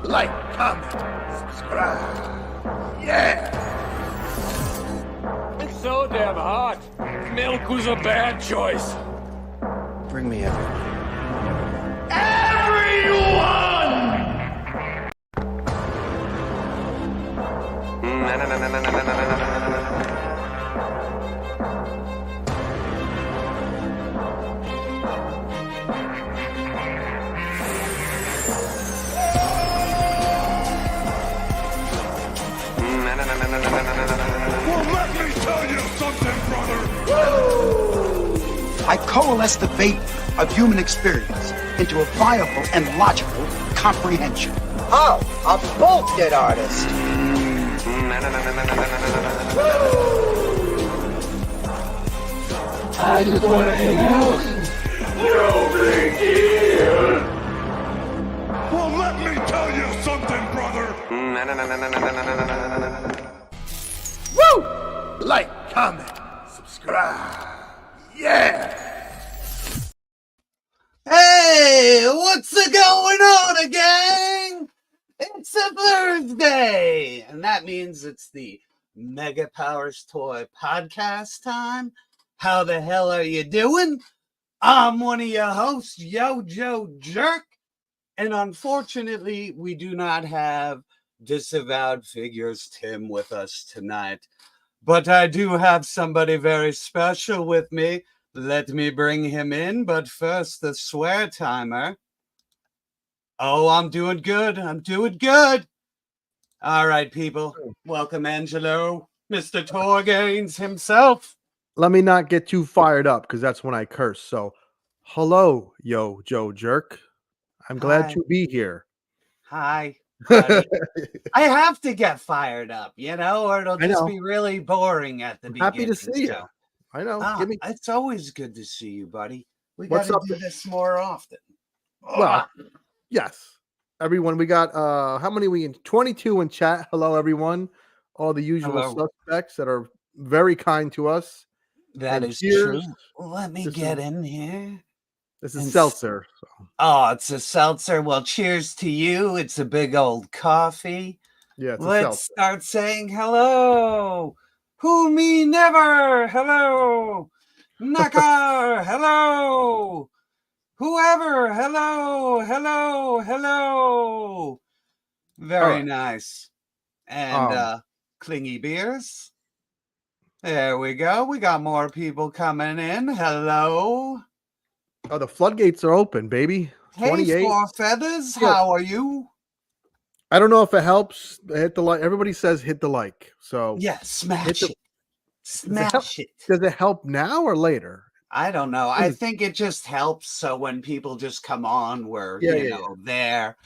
like, comment, subscribe. Yeah! It's so damn hot. Milk was a bad choice. Bring me everyone. Well, let me tell you something, brother! I coalesce the vapor of human experience into a viable and logical comprehension. Oh, a bullshit artist. I just want to hang out. No big deal! Well, let me tell you something, brother! Woo! Like, comment, subscribe. Yeah! Hey, what's going on, gang? It's a Thursday, and that means it's the Mega Powers Toy podcast time. How the hell are you doing? I'm one of your hosts, YoJoeJerk, and unfortunately, we do not have Disavowed Figures Tim with us tonight. But I do have somebody very special with me. Let me bring him in, but first, the swear timer. Oh, I'm doing good. I'm doing good. All right, people. Welcome, Angelo, Mr. Torgaines himself. Let me not get too fired up because that's when I curse. So, hello, YoJoeJerk. I'm glad Hi. to be here. Hi. buddy. I have to get fired up, or it'll I just know. be really boring at the beginning. Happy to see you. so- I know. Ah, Give me it's always good to see you, buddy. We got What's to up? do this more often. Well, yes. Everyone, we got how many we in 22 in chat. Hello, everyone. All the usual Hello. suspects that are very kind to us. That and is cheers. true. Let me This get is- in here. This And is seltzer. So. Oh, it's a seltzer. Well, cheers to you. It's a big old coffee. Yeah, it's a Let's seltzer. start saying hello. Who me never. Hello. Knocker. Hello. Whoever. Hello. Hello. Hello. Very right. nice. And clingy beers. There we go. We got more people coming in. Hello. Oh, the floodgates are open, baby. Hey, 28. Four Feathers. Yeah. How are you? I don't know if it helps. Hit the like. Everybody says hit the like. So Yeah, smash the- it. Smash it. does it help now or later? I don't know. I Mm. think it just helps. So when people just come on, we're Yeah, there.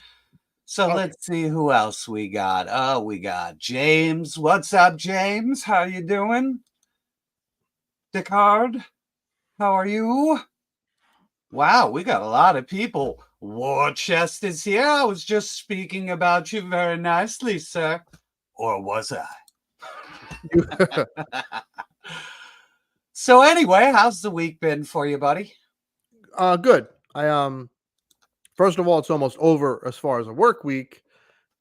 So Okay. let's see who else we got. Oh, we got James. What's up, James? How you doing? Descartes, how are you? Wow, we got a lot of people. War Chest is here. I was just speaking about you very nicely, sir. Or was I? So anyway, how's the week been for you, buddy? Good. I first of all, it's almost over as far as a work week,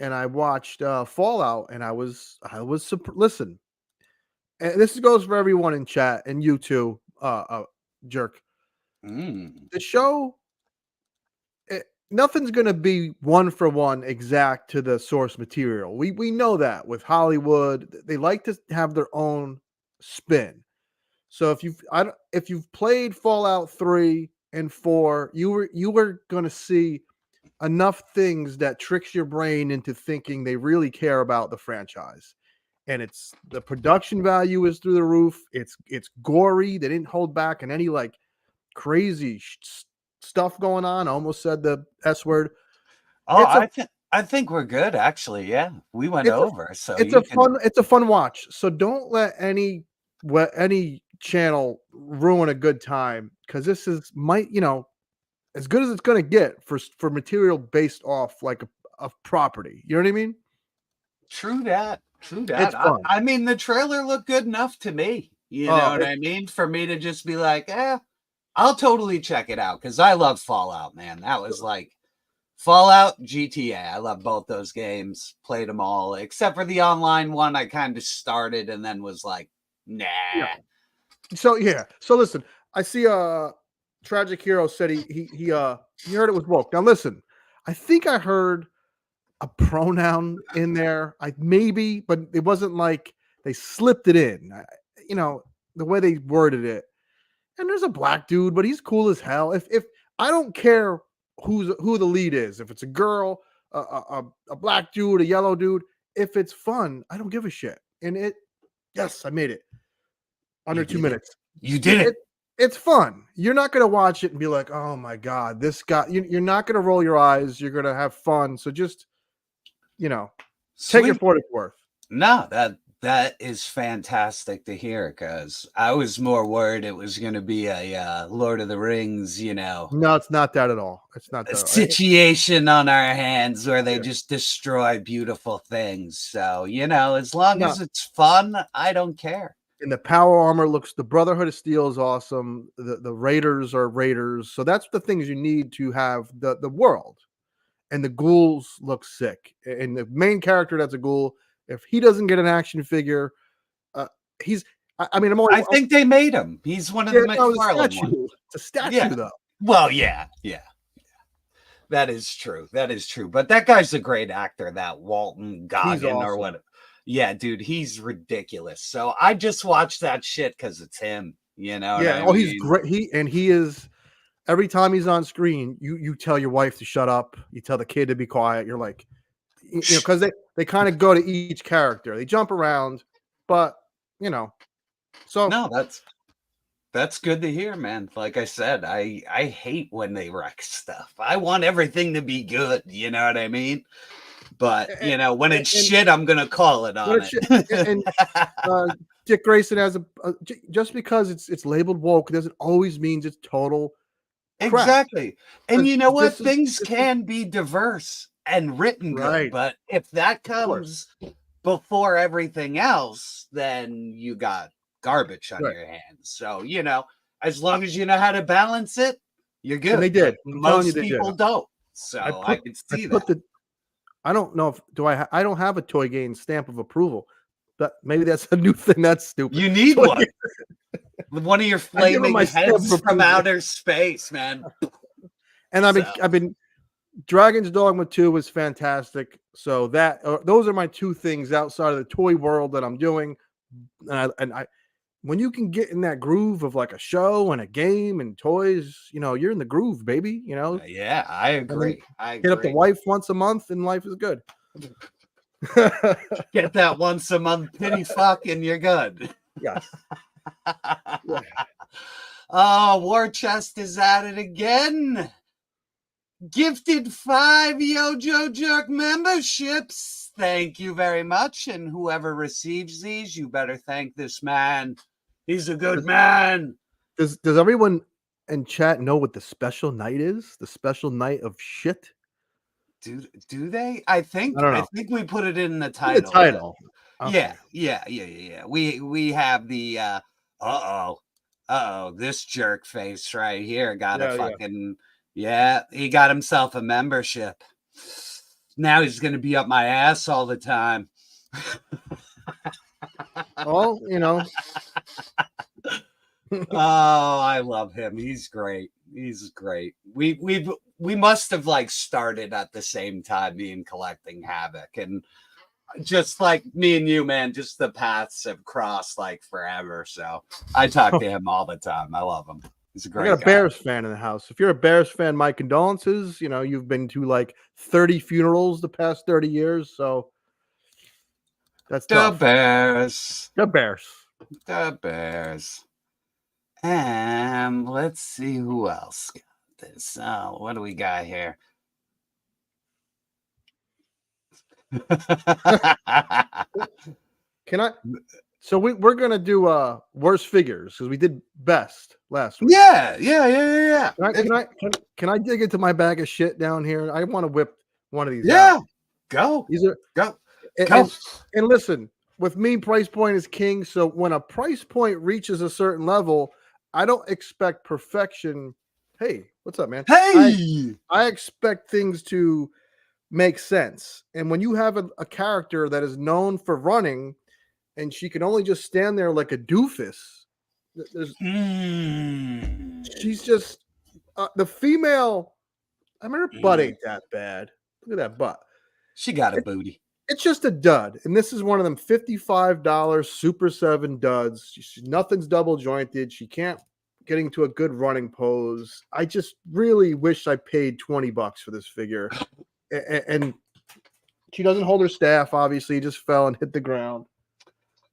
and I watched Fallout, and I was listen, and this goes for everyone in chat and you too, Jerk. The show, nothing's gonna be one for one exact to the source material. We know that with Hollywood, they like to have their own spin. So if you've played Fallout 3 and 4, you were going to see enough things that tricks your brain into thinking they really care about the franchise. And it's the production value is through the roof. It's gory. They didn't hold back on any like crazy stuff going on. I almost said the S word. Oh, I think we're good actually. Yeah, we went over. So it's a fun watch. So don't let any channel ruin a good time, because this is as good as it's going to get for material based off like a property. You know what I mean? True that. It's fun. I mean, the trailer looked good enough to me. You know what I mean? For me to just be like, I'll totally check it out because I love Fallout, man. That was like Fallout, GTA. I love both those games. Played them all, except for the online one. I kind of started and then was like, nah. Yeah. So listen, I see Tragic Hero said he heard it was woke. Now listen, I think I heard a pronoun in there. But it wasn't like they slipped it in. The way they worded it. And there's a black dude, but he's cool as hell. If I don't care who the lead is, if it's a girl, a black dude, a yellow dude, if it's fun, I don't give a shit. And yes, I made it under 2 minutes. You did it. It's fun. You're not gonna watch it and be like, oh my god, this guy. You're not gonna roll your eyes. You're gonna have fun. So just take it for what it's worth. No, that is fantastic to hear, because I was more worried it was going to be a Lord of the Rings, No, it's not that at all. It's not that situation on our hands where they just destroy beautiful things. So, as long as it's fun, I don't care. And the power armor the Brotherhood of Steel is awesome. The Raiders are Raiders. So that's the things you need to have the world. And the ghouls look sick. And the main character that's a ghoul, if he doesn't get an action figure, I think they made him. He's one of the Mcfarlane ones. It's a statue, though. Well, yeah. That is true. But that guy's a great actor, that Walton Goggin or whatever. Yeah, dude, he's ridiculous. So I just watch that shit because it's him. He's great. He is. Every time he's on screen, you tell your wife to shut up. You tell the kid to be quiet. You're like, because they kind of go to each character. They jump around, but So no, that's good to hear, man. Like I said, I hate when they wreck stuff. I want everything to be good. You know what I mean? But when it's shit, I'm gonna call it on it. Dick Grayson has just because it's labeled woke doesn't always mean it's total crap. Exactly. And you know what? Things can be diverse and written good, right. But if that comes before everything else, then you got garbage on your hands. So as long as you know how to balance it, you're good. And they did. Most people don't. So I can see that. I don't know if I don't have a Toy Gain stamp of approval, but maybe that's a new thing. That's stupid. You need one. One of your flaming heads from outer space, man. And I've been Dragon's Dogma 2 was fantastic. So those are my two things outside of the toy world that I'm doing. And I when you can get in that groove of like a show and a game and toys, you're in the groove, baby. Yeah, I agree. Hit up the wife once a month and life is good. Get that once a month pity fuck and you're good. Yes. Yeah. Oh, War Chest is at it again. Gifted 5 YoJoeJerk memberships. Thank you very much. And whoever receives these, you better thank this man. He's a good man. Does everyone in chat know what the special night is? The special night of shit? Do they? I think we put it in the title. The title. Okay. Yeah. We have the this jerk face right here got a fucking he got himself a membership. Now he's gonna be up my ass all the time. Oh, Oh, I love him. He's great. We must have like started at the same time, me and Collecting Havoc, and just like me and you, man, just the paths have crossed like forever. So I talk to him all the time. I love him. He's a great guy. I got a Bears fan in the house. If you're a Bears fan, my condolences. You've been to like 30 funerals the past 30 years. So that's tough. The Bears. And let's see who else got this. What do we got here? Can I? So we're gonna do worst figures because we did best last week. Yeah. Can I dig into my bag of shit down here? I want to whip one of these. Yeah, out. go. Go. And listen, with me, price point is king. So when a price point reaches a certain level, I don't expect perfection. Hey, What's up, man? Hey, I expect things to make sense. And when you have a character that is known for running and she can only just stand there like a doofus, there's she's just the female. I mean, her butt ain't that bad. Look at that butt. she got a booty. It's just a dud. And this is one of them $55 Super 7 duds. Nothing's double jointed. She can't get into a good running pose. I just really wish I paid $20 for this figure. And she doesn't hold her staff, obviously. Just fell and hit the ground.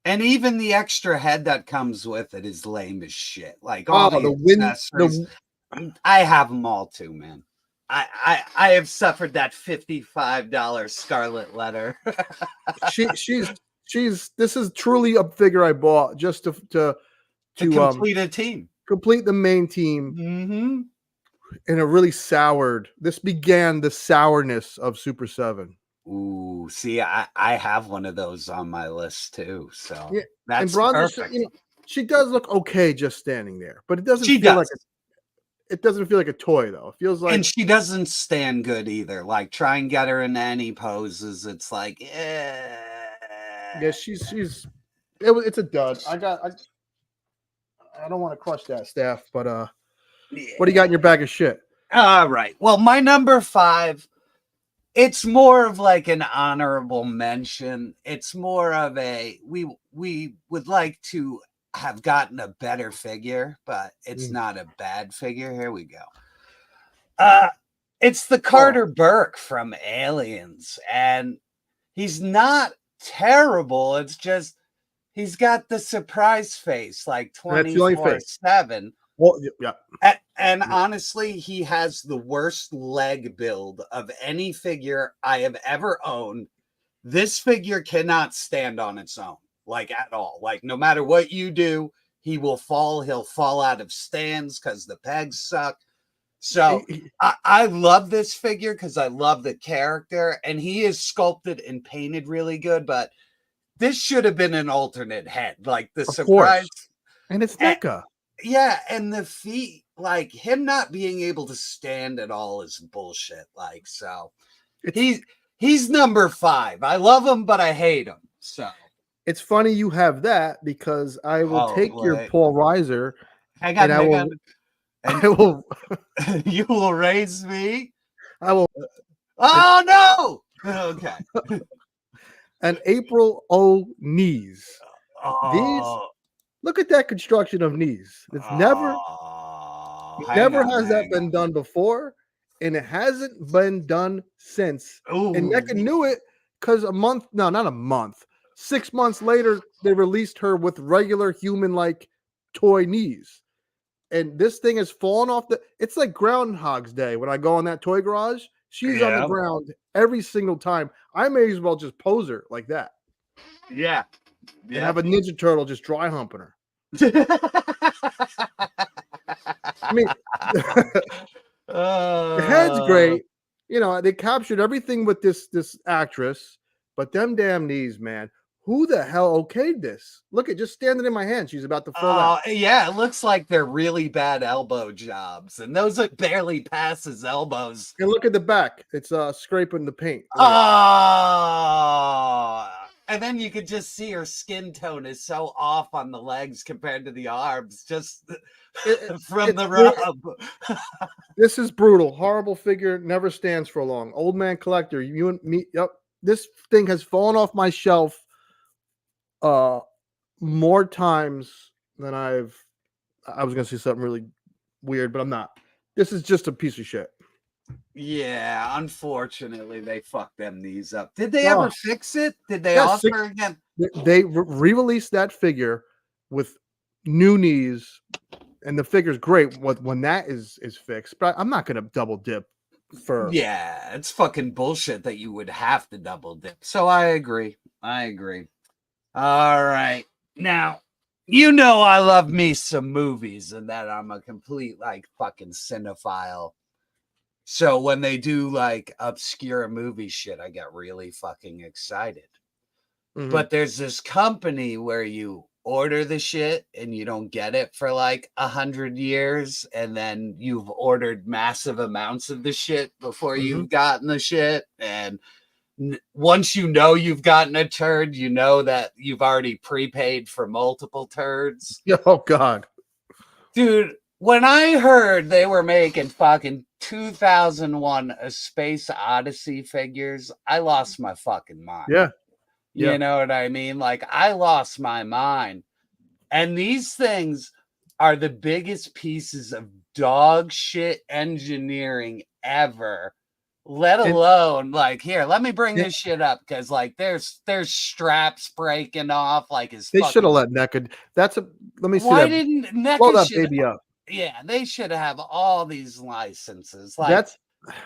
And even the extra head that comes with it is lame as shit. Like all the accessories. I have them all too, man. I have suffered that $55 Scarlet Letter. she's this is truly a figure I bought just to complete a team. Complete the main team. Mm-hmm. And a really soured. This began the sourness of Super 7. Ooh, see, I have one of those on my list too. So yeah, that's and perfect. She does look okay just standing there, but it doesn't feel like it doesn't feel like a toy though. It feels like, and she doesn't stand good either. Like try and get her in any poses, it's like, yeah, it's a dud. I don't want to crush that staff, but what do you got in your bag of shit? All right. Well, my number 5, it's more of like an honorable mention. It's more of a we would like to have gotten a better figure, but it's not a bad figure. Here we go. It's the Carter Burke from Aliens, and he's not terrible. It's just he's got the surprise face like 24/7. Well, yeah. And honestly, he has the worst leg build of any figure I have ever owned. This figure cannot stand on its own, like at all. Like no matter what you do, he will fall. He'll fall out of stands because the pegs suck. So I love this figure because I love the character, and he is sculpted and painted really good. But this should have been an alternate head, like the surprise. And it's NECA. Yeah, and the feet, like him not being able to stand at all is bullshit. Like, so he's number 5. I love him, but I hate him. So it's funny you have that because I will take your Paul Reiser. I will. You will raise me. I will. Oh no! Okay. An April O knees. These. Look at that construction of knees. It's never has that been done before, and it hasn't been done since. Ooh. And NECA knew it because not a month, 6 months later, they released her with regular human-like toy knees. And this thing has fallen off it's like Groundhog's Day. When I go in that toy garage, she's on the ground every single time. I may as well just pose her like that. Yeah. And have a Ninja Turtle just dry humping her. I mean, the head's great. They captured everything with this actress, but them damn knees, man. Who the hell okayed this? Look at just standing in my hand. She's about to fall out. Yeah, it looks like they're really bad elbow jobs, and those are barely pass his elbows. And look at the back. It's scraping the paint. And then you could just see her skin tone is so off on the legs compared to the arms, just from the rub. This is brutal. Horrible figure. Never stands for long. Old man collector. You and me. Yep. This thing has fallen off my shelf more times than I was going to say something really weird, but I'm not. This is just a piece of shit. Yeah, unfortunately, they fucked them knees up. Did they ever fix it? Did they offer again? They re-released that figure with new knees, and the figure's great when that is fixed. But I'm not going to double dip for. Yeah, it's fucking bullshit that you would have to double dip. So I agree. All right, now I love me some movies, and that I'm a complete like fucking cinephile. So when they do like obscure movie shit, I get really fucking excited. Mm-hmm. But there's this company where you order the shit and you don't get it for like 100 years, and then you've ordered massive amounts of the shit before you've gotten the shit, and once you know you've gotten a turd, you know that you've already prepaid for multiple turds. Oh God, dude, when I heard they were making fucking 2001 A Space Odyssey figures, I lost my fucking mind. Yeah. You know what I mean? Like, I lost my mind. And these things are the biggest pieces of dog shit engineering ever. Let alone, like, here, let me bring this shit up, because like there's straps breaking off. Like, they should have let NECA. Let me see. Why that. didn't NECA blow that baby up? Yeah, they should have all these licenses. Like,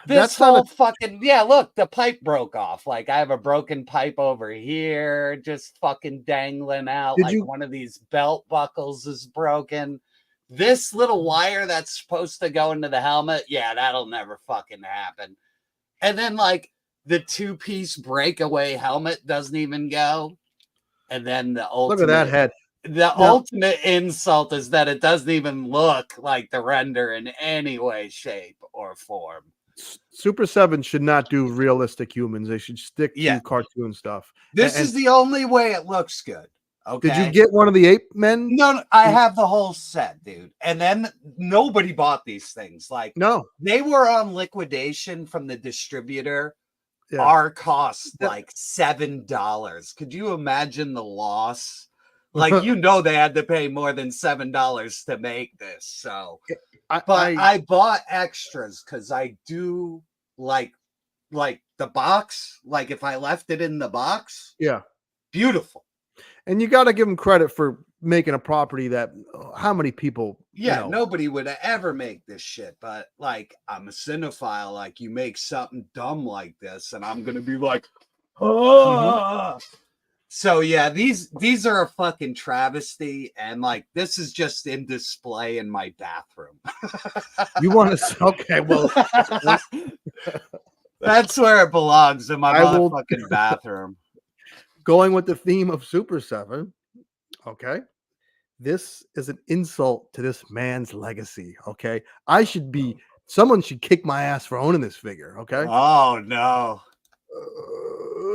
That's whole fucking look, the pipe broke off. Like, I have a broken pipe over here, just fucking dangling out. One of these belt buckles is broken. This little wire that's supposed to go into the helmet, that'll never fucking happen. And then like the 2-piece breakaway helmet doesn't even go. And then the ultimate, look at that head. The ultimate insult is that it doesn't even look like the render in any way, shape, or form. Super 7 should not do realistic humans. They should stick to cartoon stuff. This is the only way it looks good. Okay. Did you get one of the ape men? No, I have the whole set, dude. And then nobody bought these things. Like, no, they were on liquidation from the distributor. Our cost like $7. Could you imagine the loss? Like, they had to pay more than $7 to make this. So, I bought extras because I do like the box. Like, if I left it in the box, beautiful. And you got to give them credit for making a property that how many people? Nobody would ever make this shit. But like, I'm a cinephile. Like, you make something dumb like this, and I'm gonna be like, oh. So these are a fucking travesty, and like, this is just in display in my bathroom. You want to? Okay, well, that's where it belongs, in my motherfucking bathroom. Going with the theme of Super 7, okay? This is an insult to this man's legacy, okay? Someone should kick my ass for owning this figure, okay? Oh, no.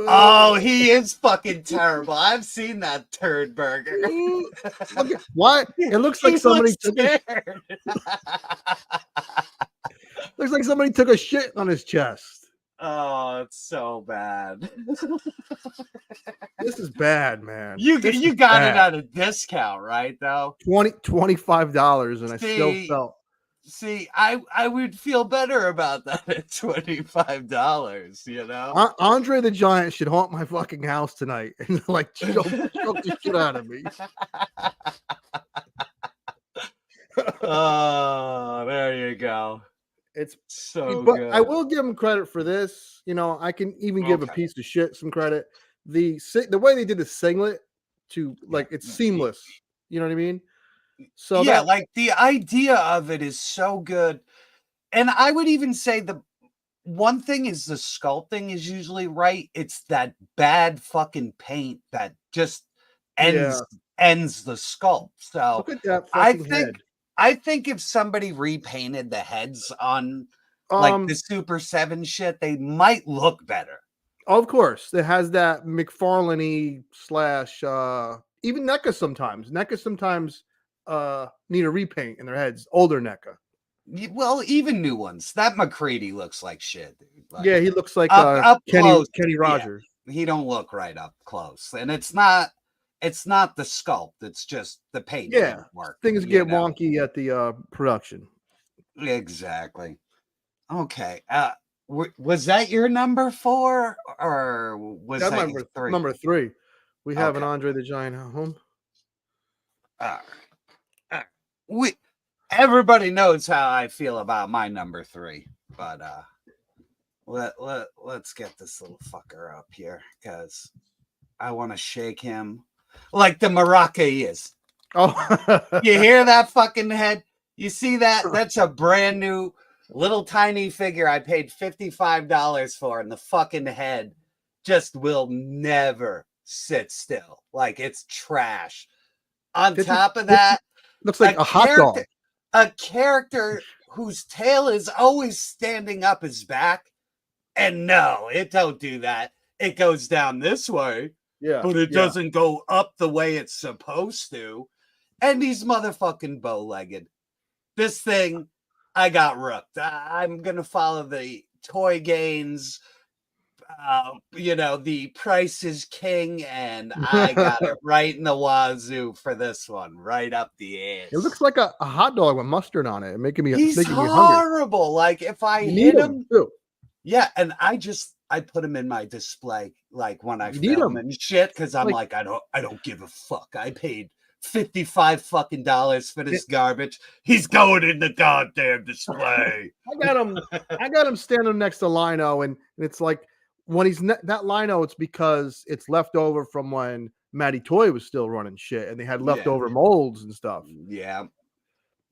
Oh, he is fucking terrible. I've seen that turd burger. What? It looks like somebody looks like somebody took a shit on his chest. Oh, it's so bad. This is bad, man. You got it at a discount, right? Though $25, and I still felt. See, I would feel better about that at $25. You know, Andre the Giant should haunt my fucking house tonight and like choke the shit out of me. Oh, there you go. It's so but good. I will give him credit for this. I can even give a piece of shit some credit. The way they did the singlet to like it's seamless. You know what I mean? So like the idea of it is so good. And I would even say the one thing is the sculpting is usually right. It's that bad fucking paint that just ends the sculpt. So look at that fucking head. I think if somebody repainted the heads on like the Super 7 shit, they might look better. Of course. It has that Mcfarlane / even NECA sometimes. NECA sometimes need a repaint in their heads. Older NECA. Well, even new ones. That McCready looks like shit, dude. Like, he looks like up close, Kenny Rogers. Yeah, he don't look right up close. And it's not the sculpt, it's just the paint. Work, things get wonky at the production. Exactly. Okay. Was that your number 4 or was that number 3? Number 3. We have an Andre the Giant at home. Everybody knows how I feel about my number 3, but let's get this little fucker up here because I want to shake him like the maraca he is. Oh, you hear that fucking head? You see that? That's a brand new little tiny figure I paid $55 for, and the fucking head just will never sit still. Like, it's trash. On 50 top of that, looks like a hot dog. A character whose tail is always standing up his back. And no, it don't do that. It goes down this way, Yeah, but it yeah. doesn't go up the way it's supposed to. And he's motherfucking bow-legged. This thing, I got rooked. I'm going to follow the Toy Gains, the Price is King, and I got it right in the wazoo for this one, right up the ass. It looks like a hot dog with mustard on it, making me He's making me hungry. horrible. Like if I You hit need him, too. yeah, and I put him in my display like when I You need film 'em. and shit because I'm Like- like I don't give a fuck. I paid $55 fucking for this garbage. He's going in the goddamn display. I got him standing next to Lino, and it's like when he's that Lino, it's because it's left over from when Matty Toy was still running shit, and they had leftover molds and stuff. Yeah.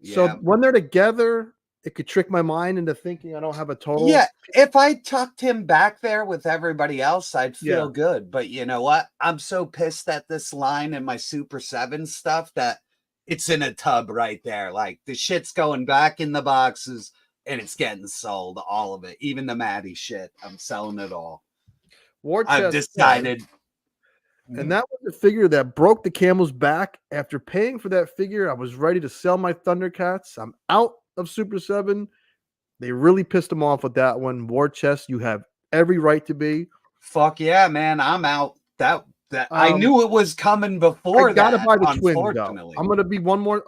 So when they're together, it could trick my mind into thinking I don't have a total. Yeah, if I tucked him back there with everybody else, I'd feel Yeah. good. But you know what? I'm so pissed at this line in my Super 7 stuff that it's in a tub right there. Like the shit's going back in the boxes and it's getting sold, all of it. Even the Maddie shit. I'm selling it all. War I've Chest decided. And that was the figure that broke the camel's back. After paying for that figure, I was ready to sell my Thundercats. I'm out of Super 7. They really pissed him off with that one. War Chest, you have every right to be. Fuck yeah, man. I'm out. That I knew it was coming before I gotta that, buy the twins, though. unfortunately. I'm gonna be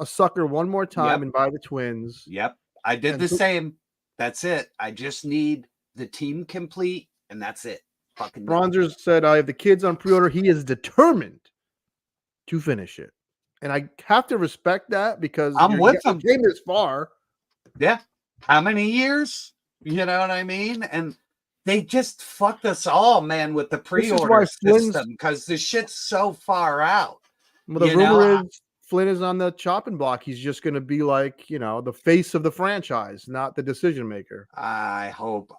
a sucker one more time and buy the twins. Yep. I did the same. That's it. I just need the team complete, and that's it. Fucking Bronzer said, I have the kids on pre-order. He is determined to finish it. And I have to respect that because I'm with him. Came this far. Yeah. How many years? You know what I mean? And they just fucked us all, man, with the pre-order system because the shit's so far out. Well, the rumor is Flynn is on the chopping block. He's just going to be like, the face of the franchise, not the decision maker. I hope,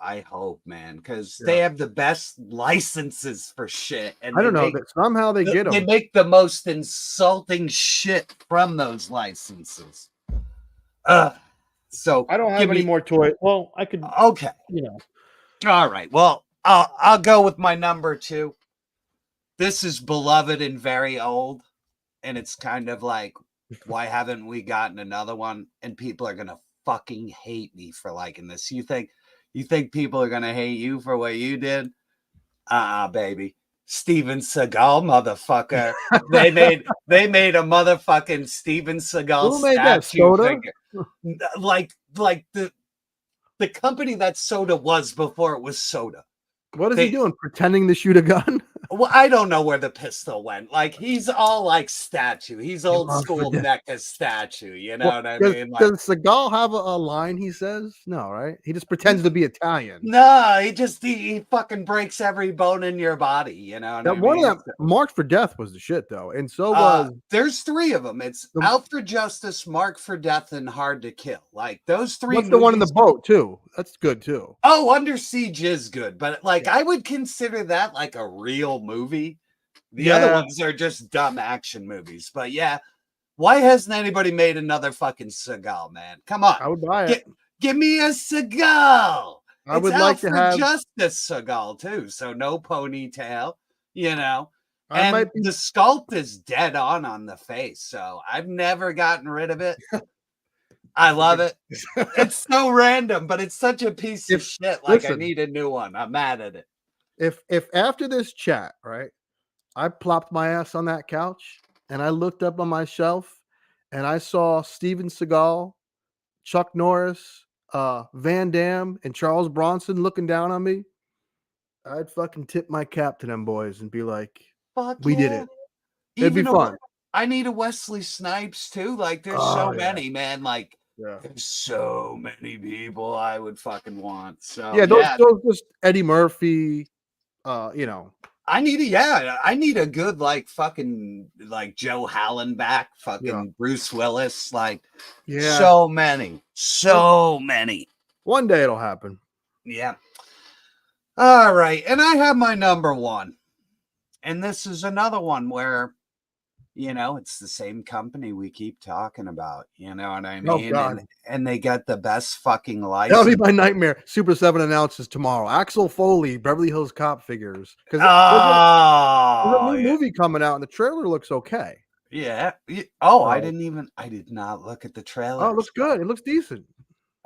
man, because they have the best licenses for shit. And I don't know that somehow they get them. They make the most insulting shit from those licenses. So I don't have any more toys. Well, I could. Okay. All right. Well, I'll go with my number 2. This is beloved and very old. And it's kind of like, why haven't we gotten another one? And people are gonna fucking hate me for liking this. You think people are gonna hate you for what you did? Baby. Steven Seagal, motherfucker. they made a motherfucking Steven Seagal statue figure. Like the company that Soda was before it was Soda. What is he doing? Pretending to shoot a gun? Well, I don't know where the pistol went. Like he's all like statue. He's old school NECA statue. You know what I mean? Like, does Seagal have a line he says? No, right? He just pretends to be Italian. No, he fucking breaks every bone in your body. You know. One of them, Marked for Death, was the shit though, and so was. There's 3 of them. It's Out for Justice, Marked for Death, and Hard to Kill. Like those 3. What's the one in the boat too? That's good too. Oh, Under Siege is good, but like I would consider that like a real movie. The other ones are just dumb action movies. But yeah, why hasn't anybody made another fucking Seagal, man? Come on. I would buy it. Give me a Seagal. I would like to have Justice Seagal too. So no ponytail, the sculpt is dead on the face. So I've never gotten rid of it. I love it. It's so random, but it's such a piece of shit. Like, I need a new one. I'm mad at it. If after this chat, right, I plopped my ass on that couch and I looked up on my shelf and I saw Steven Seagal, Chuck Norris, Van Damme, and Charles Bronson looking down on me, I'd fucking tip my cap to them boys and be like, we did it. It'd be fun. I need a Wesley Snipes too. Like, there's so many, man. Like, there's so many people I would fucking want. So those just Eddie Murphy, I need a good like fucking like Joe Hallen back, fucking Bruce Willis, like so many. One day it'll happen. Yeah. All right, and I have my number 1, and this is another one where You know, it's the same company we keep talking about. You know what I Oh, mean? God. And they got the best fucking That'll be license. my nightmare. Super 7 announces tomorrow. Axel Foley, Beverly Hills Cop figures. Because there's a Oh, new yeah. movie coming out, and the trailer looks okay. Yeah. Oh, I So- did not look at the trailer. Oh, it looks good. It looks decent.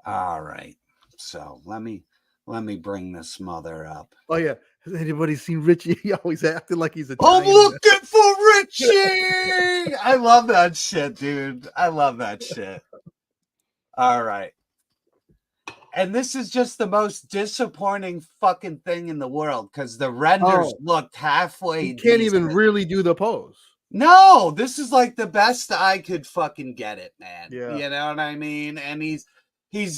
All right. So let me bring this mother up. Oh, yeah. Has anybody seen Richie? He always acting like he's I'm Italian. looking for Richie. I love that shit, dude. I love that shit. All right. And this is just the most disappointing fucking thing in the world because the renders looked halfway. You can't even decent. really do the pose. No, this is like the best I could fucking get it, man. Yeah. You know what I mean? And he's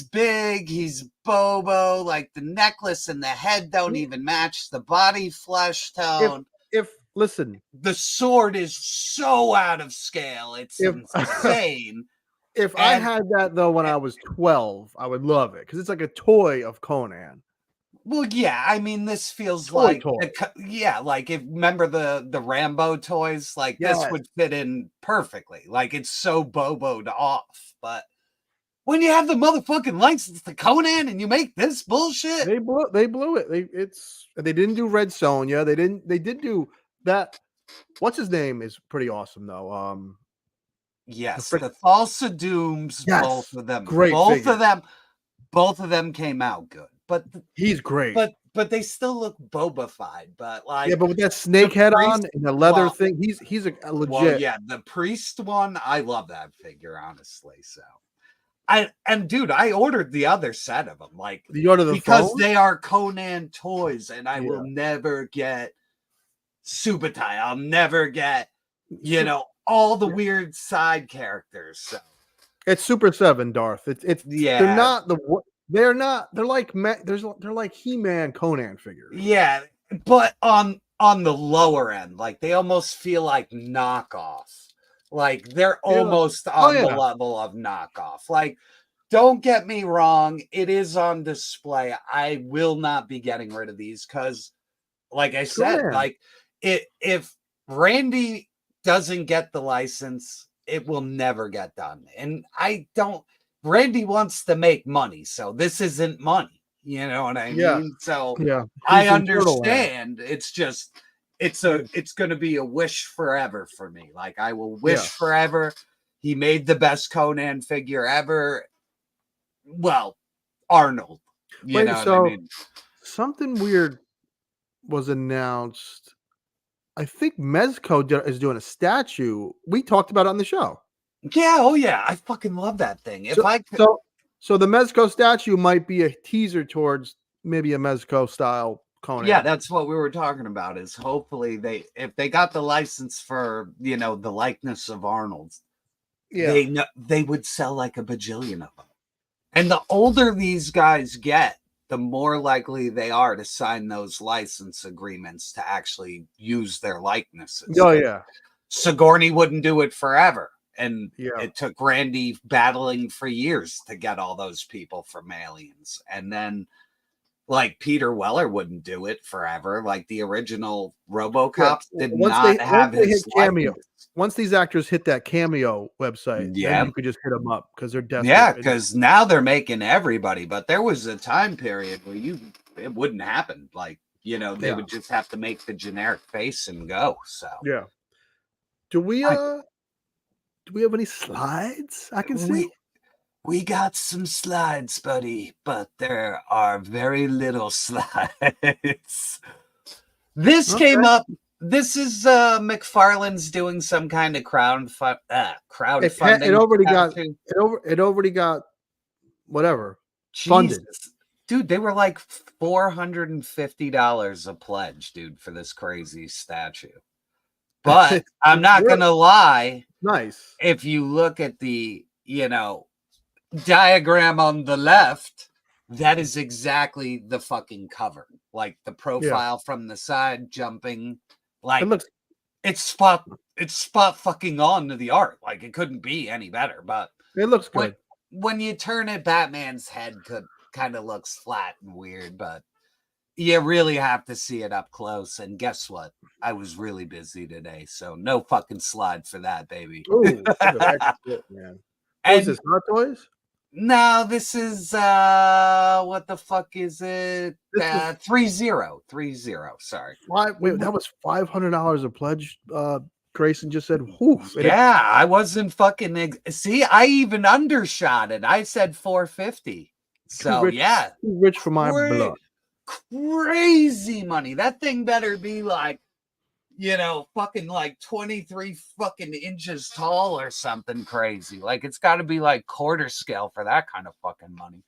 big, he's Bobo, like the necklace and the head don't even match the body flesh tone. Listen, The sword is so out of scale. It's insane. I had that though when I was 12, I would love it because it's like a toy of Conan. Well, yeah, I mean, this feels Toy. like if remember the Rambo toys, like this would fit in perfectly. Like it's so Bobo'd off, but when you have the motherfucking license to Conan and you make this bullshit, they blew it. They didn't do Red Sonja. They did do that. What's his name is pretty awesome though. Yes, the Falsa Dooms, Yes, both of them, great both of them came out good, but he's great. But they still look Boba-fied. But like, yeah, but with that snake head on and the leather thing, he's a legit. Well, yeah, the priest one, I love that figure, honestly. So, dude, I ordered the other set of them, like because they are Conan toys, and I will never get Subutai. I'll never get, all the weird side characters. So it's Super 7, Darth. It's they're like He-Man Conan figures. Yeah, but on the lower end, like they almost feel like knockoff. Like they're almost on the level of knockoff. Like, don't get me wrong, it is on display. I will not be getting rid of these because, like I said, like if Randy doesn't get the license, it will never get done. And Randy wants to make money, so this isn't money. You know what I mean? So I understand. It's just it's going to be a wish forever for me. Like I will wish forever. He made the best Conan figure ever. Well, Arnold. You know what I mean? Something weird was announced. I think Mezco is doing a statue. We talked about it on the show. Yeah, oh yeah, I fucking love that thing. So the Mezco statue might be a teaser towards maybe a Mezco style Conan. Yeah, that's what we were talking about. Is hopefully if they got the license for the likeness of Arnold, they would sell like a bajillion of them. And the older these guys get, the more likely they are to sign those license agreements to actually use their likenesses. Oh yeah, Sigourney wouldn't do it forever. And it took Randy battling for years to get all those people from Aliens. And then, like, Peter Weller wouldn't do it forever. Like, the original RoboCop did not have his cameo. Once these actors hit that Cameo website, then you could just hit them up because they're desperate. Yeah, because now they're making everybody. But there was a time period where it wouldn't happen. Like, they would just have to make the generic face and go. So, yeah. Do we have any slides I can see? We got some slides, buddy, but there are very little slides. This came up. This is Mcfarlane's doing some kind of crowdfunding. It already got whatever funded. Dude, they were like $450 a pledge, dude, for this crazy statue. But I'm not gonna lie. Nice. If you look at the, diagram on the left, that is exactly the fucking cover. Like the profile from the side jumping. Like it's spot fucking on to the art. Like it couldn't be any better. But it looks good. When you turn it, Batman's head kind of looks flat and weird, but You really have to see it up close. And guess what? I was really busy today, so no fucking slide for that, baby. Ooh, look at that shit, man. What is this? Hot Toys? No, this is what the fuck is it? 30. Sorry. Wait, that was $500 a pledge. Grayson just said, "Woof." Yeah, I wasn't fucking. See, I even undershot it. I said 450. So yeah, too rich for my blood. Crazy money. That thing better be like, fucking like 23 fucking inches tall or something crazy. Like it's got to be like quarter scale for that kind of fucking money.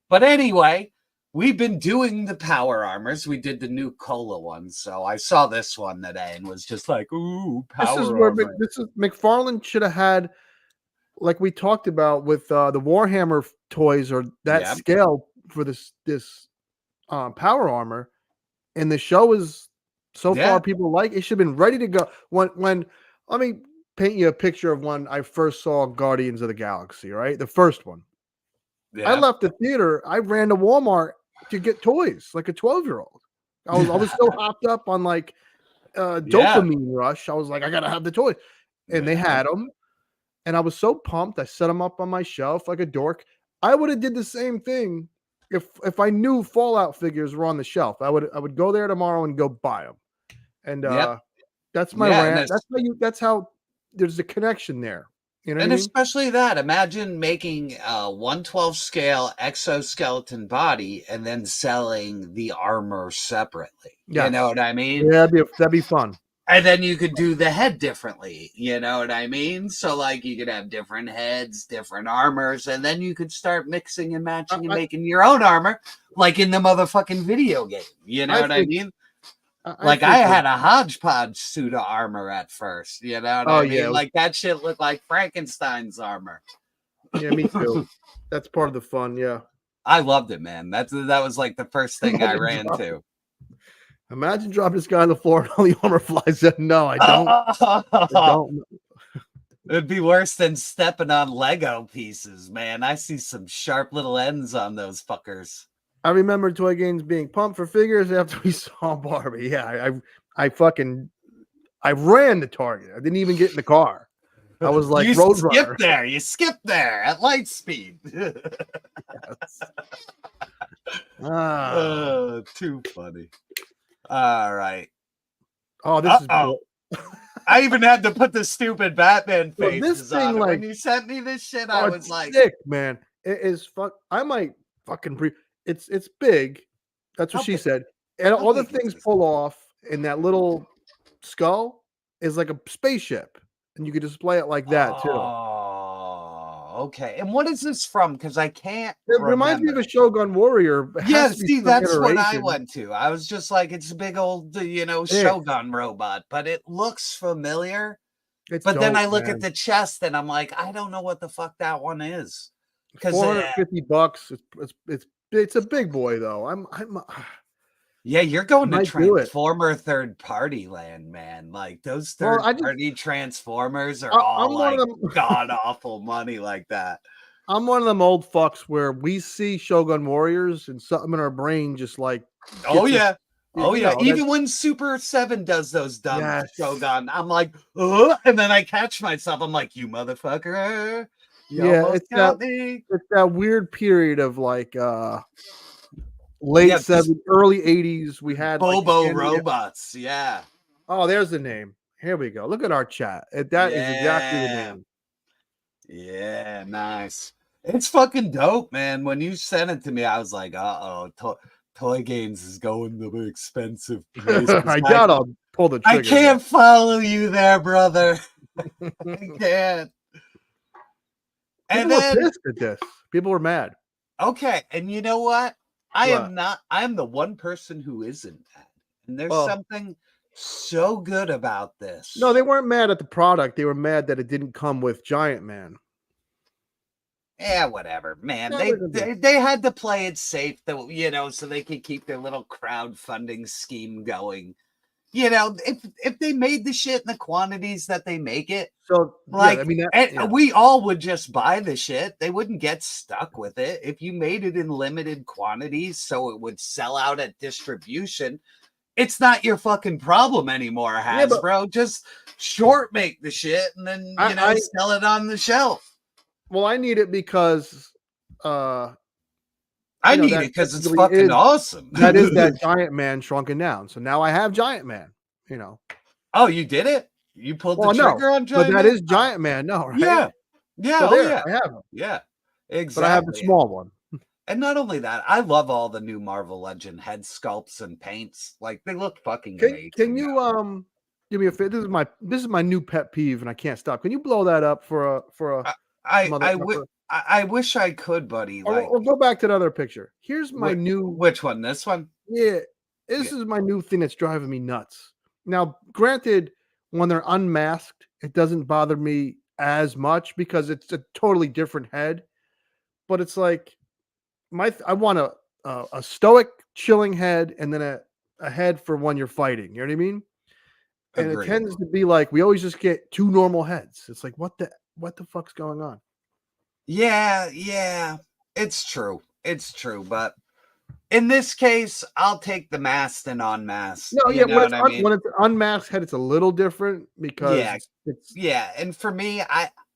But anyway, we've been doing the power armors. We did the new cola one, so I saw this one today and was just like, ooh, power armor. This is Mcfarlane should have had, like we talked about with the Warhammer toys or that scale for this power armor, and the show is so far people like it should have been ready to go. When let me paint you a picture of when I first saw Guardians of the Galaxy, right? The first one. I left the theater. I ran to Walmart to get toys like a 12-year-old. I was so hopped up on like dopamine rush. I was like, I gotta have the toy, and they had them, and I was so pumped. I set them up on my shelf like a dork. I would have did the same thing if I knew Fallout figures were on the shelf. I would go there tomorrow and go buy them, and that's my rant. That's how there's a connection there. You know, especially that. Imagine making a 1/12 scale exoskeleton body and then selling the armor separately. Yes. You know what I mean? Yeah, that'd be fun. And then you could do the head differently. You know what I mean? So like you could have different heads, different armors, and then you could start mixing and matching and making your own armor, like in the motherfucking video game. You know what I mean? I had a hodgepodge suit of armor at first, you know what I mean? Yeah. Like that shit looked like Frankenstein's armor. Yeah, me too. That's part of the fun, yeah. I loved it, man. That was like the first thing I ran to. Imagine dropping this guy on the floor and all the armor flies out. No, I don't. I don't. It'd be worse than stepping on Lego pieces, man. I see some sharp little ends on those fuckers. I remember Toy Games being pumped for figures after we saw Barbie. Yeah, I ran to Target. I didn't even get in the car. I was like, Roadrunner. You skipped there at light speed. Too funny. All right. Oh, this is cool. I even had to put the stupid Batman faces on it. When you sent me this shit, I was like, sick, man. It is fuck. I might fucking It's big. That's what she said. And all the things pull off, and that little skull is like a spaceship, and you could display it like that too. Oh, okay. And what is this from? Because I can't. It reminds me of a Shogun Warrior. Yeah, see, that's what I went to. I was just like, it's a big old, Shogun robot, but it looks familiar. But then I look at the chest, and I'm like, I don't know what the fuck that one is. $450. It's a big boy though. Yeah, you're going to Transformer third-party land, man. Like those third-party Transformers are all like god-awful money like that. I'm one of them old fucks where we see Shogun Warriors and something in our brain just like, Even when Super 7 does those dumb Shogun, I'm like, and then I catch myself. I'm like, you motherfucker. It's that weird period of like late 70s, early 80s. We had Bobo robots. Yeah. Oh, there's the name. Here we go. Look at our chat. That is exactly the name. Yeah, nice. It's fucking dope, man. When you sent it to me, I was like, Toy Games is going to the expensive place. I gotta pull the trigger. I can't follow you there, brother. I can't. And then pissed at this. People were mad. Okay, and you know what? I am the one person who isn't mad. And there's something so good about this. No, they weren't mad at the product. They were mad that it didn't come with Giant Man. Yeah, whatever, man. They had to play it safe, so they could keep their little crowdfunding scheme going. You know, if they made the shit in the quantities that they make it, So like, yeah, I mean, we all would just buy the shit. They wouldn't get stuck with it. If you made it in limited quantities so it would sell out at distribution, it's not your fucking problem anymore, Hasbro. Just short make the shit and then, sell it on the shelf. Well, I need it because I need it because it's fucking awesome. That is that Giant Man shrunken down. So now I have Giant Man, Oh, you did it? You pulled the trigger on Giant but that Man? is Giant Man, no, right? Yeah. Yeah, So there, I have him. Yeah, exactly. But I have the small one. And not only that, I love all the new Marvel Legend head sculpts and paints. Like, they look fucking amazing. Can you give me a fit? This is my new pet peeve, and I can't stop. Can you blow that up for a? I wish I could, buddy. Or go back to the other picture. Here's my new. Which one? This one? Yeah, this is my new thing that's driving me nuts. Now, granted, when they're unmasked, it doesn't bother me as much because it's a totally different head. But it's like I want a stoic, chilling head, and then a head for when you're fighting. You know what I mean? And it tends to be like we always just get two normal heads. It's like what the fuck's going on? Yeah, it's true. It's true, but in this case, I'll take the masked and unmasked. No, yeah, when it's unmasked head, it's a little different because and for me,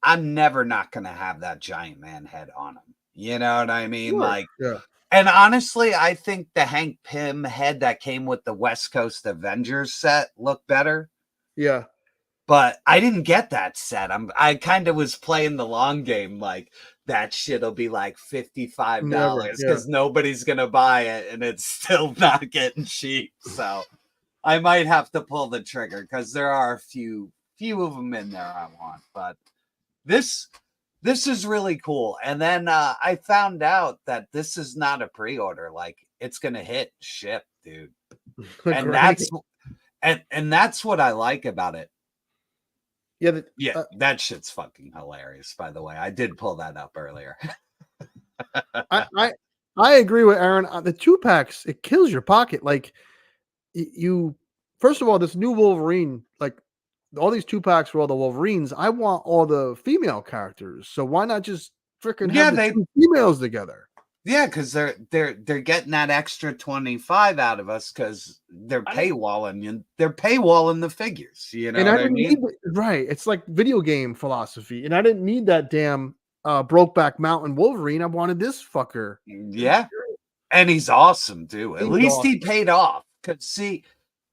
I'm never not gonna have that Giant Man head on him. You know what I mean? Sure, And honestly, I think the Hank Pym head that came with the West Coast Avengers set looked better. Yeah. But I didn't get that set. I kind of was playing the long game, like that shit'll be like $55 because nobody's gonna buy it, and it's still not getting cheap. So I might have to pull the trigger because there are a few of them in there I want. But this is really cool. And then I found out that this is not a pre-order; like it's gonna hit ship, dude. And that's what I like about it. Yeah, that shit's fucking hilarious. By the way, I did pull that up earlier. I agree with Aaron. The 2-packs, it kills your pocket. Like you, first of all, this new Wolverine, like all these 2-packs for all the Wolverines. I want all the female characters, so why not just freaking have the two females together? Yeah, because they're getting that extra 25 out of us because they're paywalling the figures. You know, and I didn't need right. It's like video game philosophy, and I didn't need that damn Brokeback Mountain Wolverine. I wanted this fucker. Yeah, and he's awesome too. At least he paid off. Cause see,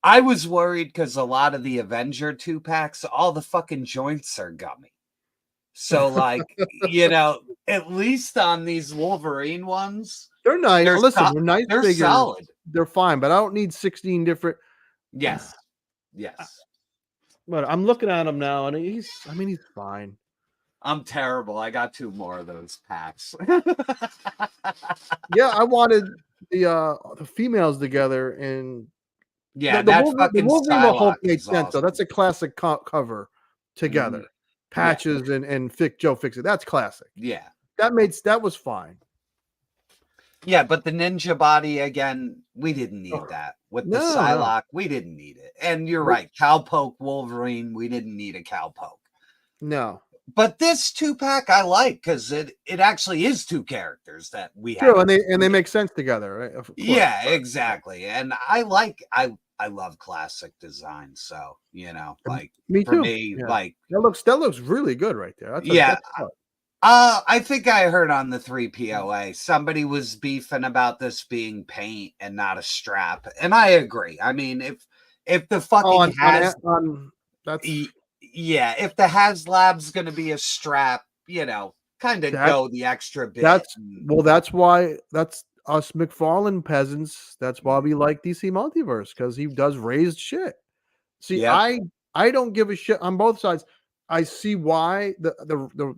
I was worried because a lot of the Avenger 2-packs, all the fucking joints are gummy. So, like, at least on these Wolverine ones, they're nice. They're nice. They're figures. solid. They're fine, but I don't need 16 different. Yes. But I'm looking at him now, and he's fine. I'm terrible. I got 2 more of those packs. Yeah, I wanted the females together, and the Wolverine the Hulk made sense. Awesome. So that's a classic cover together. Mm-hmm. Patches and Joe Fix It. That's classic. Yeah. That was fine. Yeah, but the ninja body again, we didn't need that. With the Psylocke, we didn't need it. And you're right. Cowpoke Wolverine, we didn't need a cowpoke. No. But this 2-pack I like because it actually is 2 characters that we have. True, and they make sense together, right? Of course. Yeah, exactly. And I love classic design, so like me for too. me, yeah. like that looks really good right there. I think I heard on the 3POA somebody was beefing about this being paint and not a strap, and I agree. I mean, if the fucking if the HasLab's going to be a strap, kind of go the extra bit. That's why that's us Mcfarlane peasants. That's why we like DC Multiverse, because he does raised shit. See, I don't give a shit on both sides. I see why the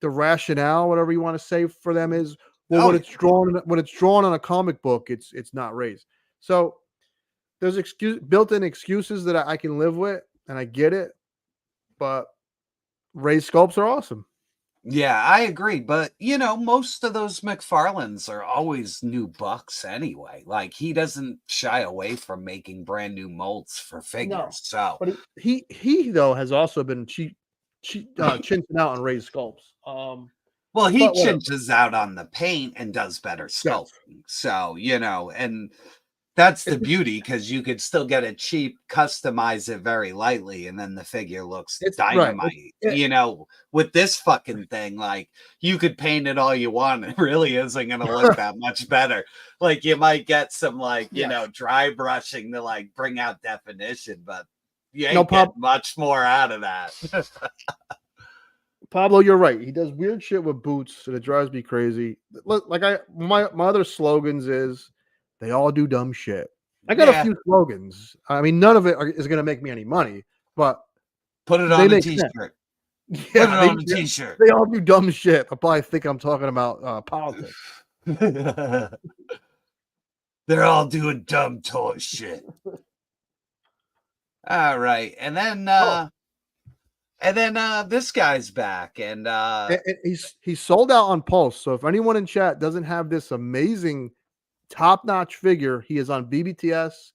rationale, whatever you want to say for them is, when it's drawn on a comic book, it's not raised. So there's built-in excuses that I can live with, and I get it. But raised sculpts are awesome. Yeah, I agree. But, most of those McFarlanes are always new bucks anyway. Like, he doesn't shy away from making brand new molds for figures. No, So, but he though has also been chinching out on raised sculpts. well, he But whatever. chinches out on the paint and does better Yes. sculpting. So, and that's the It's- beauty, because you could still get it cheap, customize it very lightly, and then the figure looks It's right. dynamite. It- With this fucking thing, like, you could paint it all you want. It really isn't going to look that much better. Like, you might get some, like, Yes. dry brushing to, like, bring out definition, but you No, ain't getting much more out of that. Pablo, you're right. He does weird shit with boots, and it drives me crazy. Like my other slogans is they all do dumb shit. I got a few slogans. I mean, none of it is going to make me any money, but Put it they on a make t-shirt. yeah, Put it on a t-shirt. they all do dumb shit. I probably think I'm talking about politics. They're all doing dumb toy shit. All right, and then this guy's back, and He's sold out on Pulse. So if anyone in chat doesn't have this amazing top-notch figure, he is on BBTS.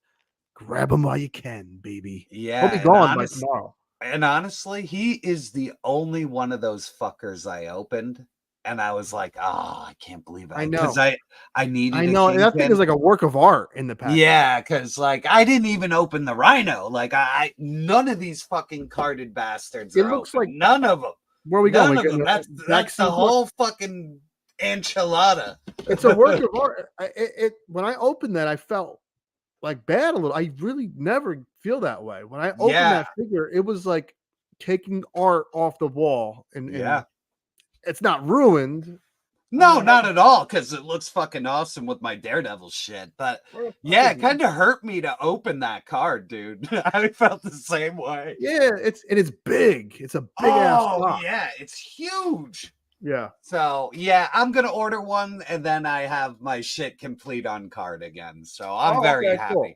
Grab him while you can, baby. yeah, He'll be gone by tomorrow. And honestly, he is the only one of those fuckers I opened, and I was like, oh, I can't believe it. I know. Because I needed. I know, and that thing is like a work of art in the past. Yeah, because like I didn't even open the Rhino. Like I none of these fucking carded bastards. It looks open. like none of them. Where are we None going? of them. That's the whole fucking enchilada. It's a work of art. When I opened that, I felt like bad a little. I really never feel that way. When I opened that figure, it was like taking art off the wall, and it's not ruined. No, not at all, because it looks fucking awesome with my Daredevil shit. But yeah, it kind of hurt me to open that card, dude. I felt the same way. Yeah, it's big. It's a big ass box. Yeah, it's huge. Yeah. So yeah, I'm gonna order one, and then I have my shit complete on card again. So I'm very happy. Cool.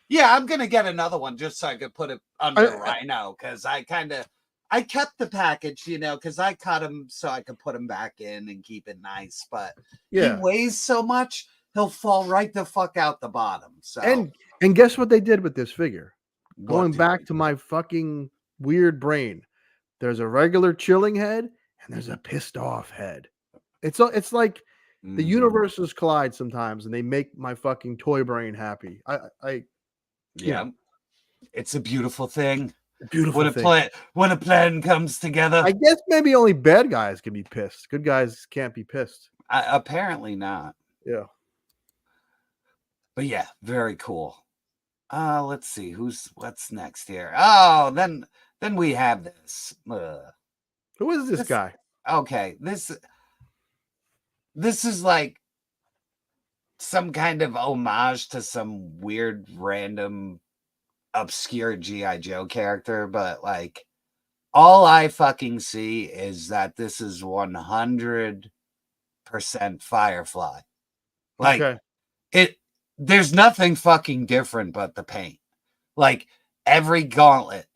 Yeah, I'm gonna get another one just so I could put it under Rhino, because I kept the package, because I cut him so I could put him back in and keep it nice. But he weighs so much, he'll fall right the fuck out the bottom. So and guess what they did with this figure? Going back to my fucking weird brain, there's a regular chilling head and there's a pissed off head. It's like the universes collide sometimes, and they make my fucking toy brain happy. It's a beautiful thing. Beautiful when a plan comes together. I guess maybe only bad guys can be pissed. Good guys can't be pissed. Apparently not. Yeah. But yeah, very cool. Let's see what's next here. Oh, then we have this. Who is this guy? Okay, this is like some kind of homage to some weird random obscure G.I. Joe character, but like all I fucking see is that this is 100% Firefly. Like there's nothing fucking different but the paint. Like every gauntlet,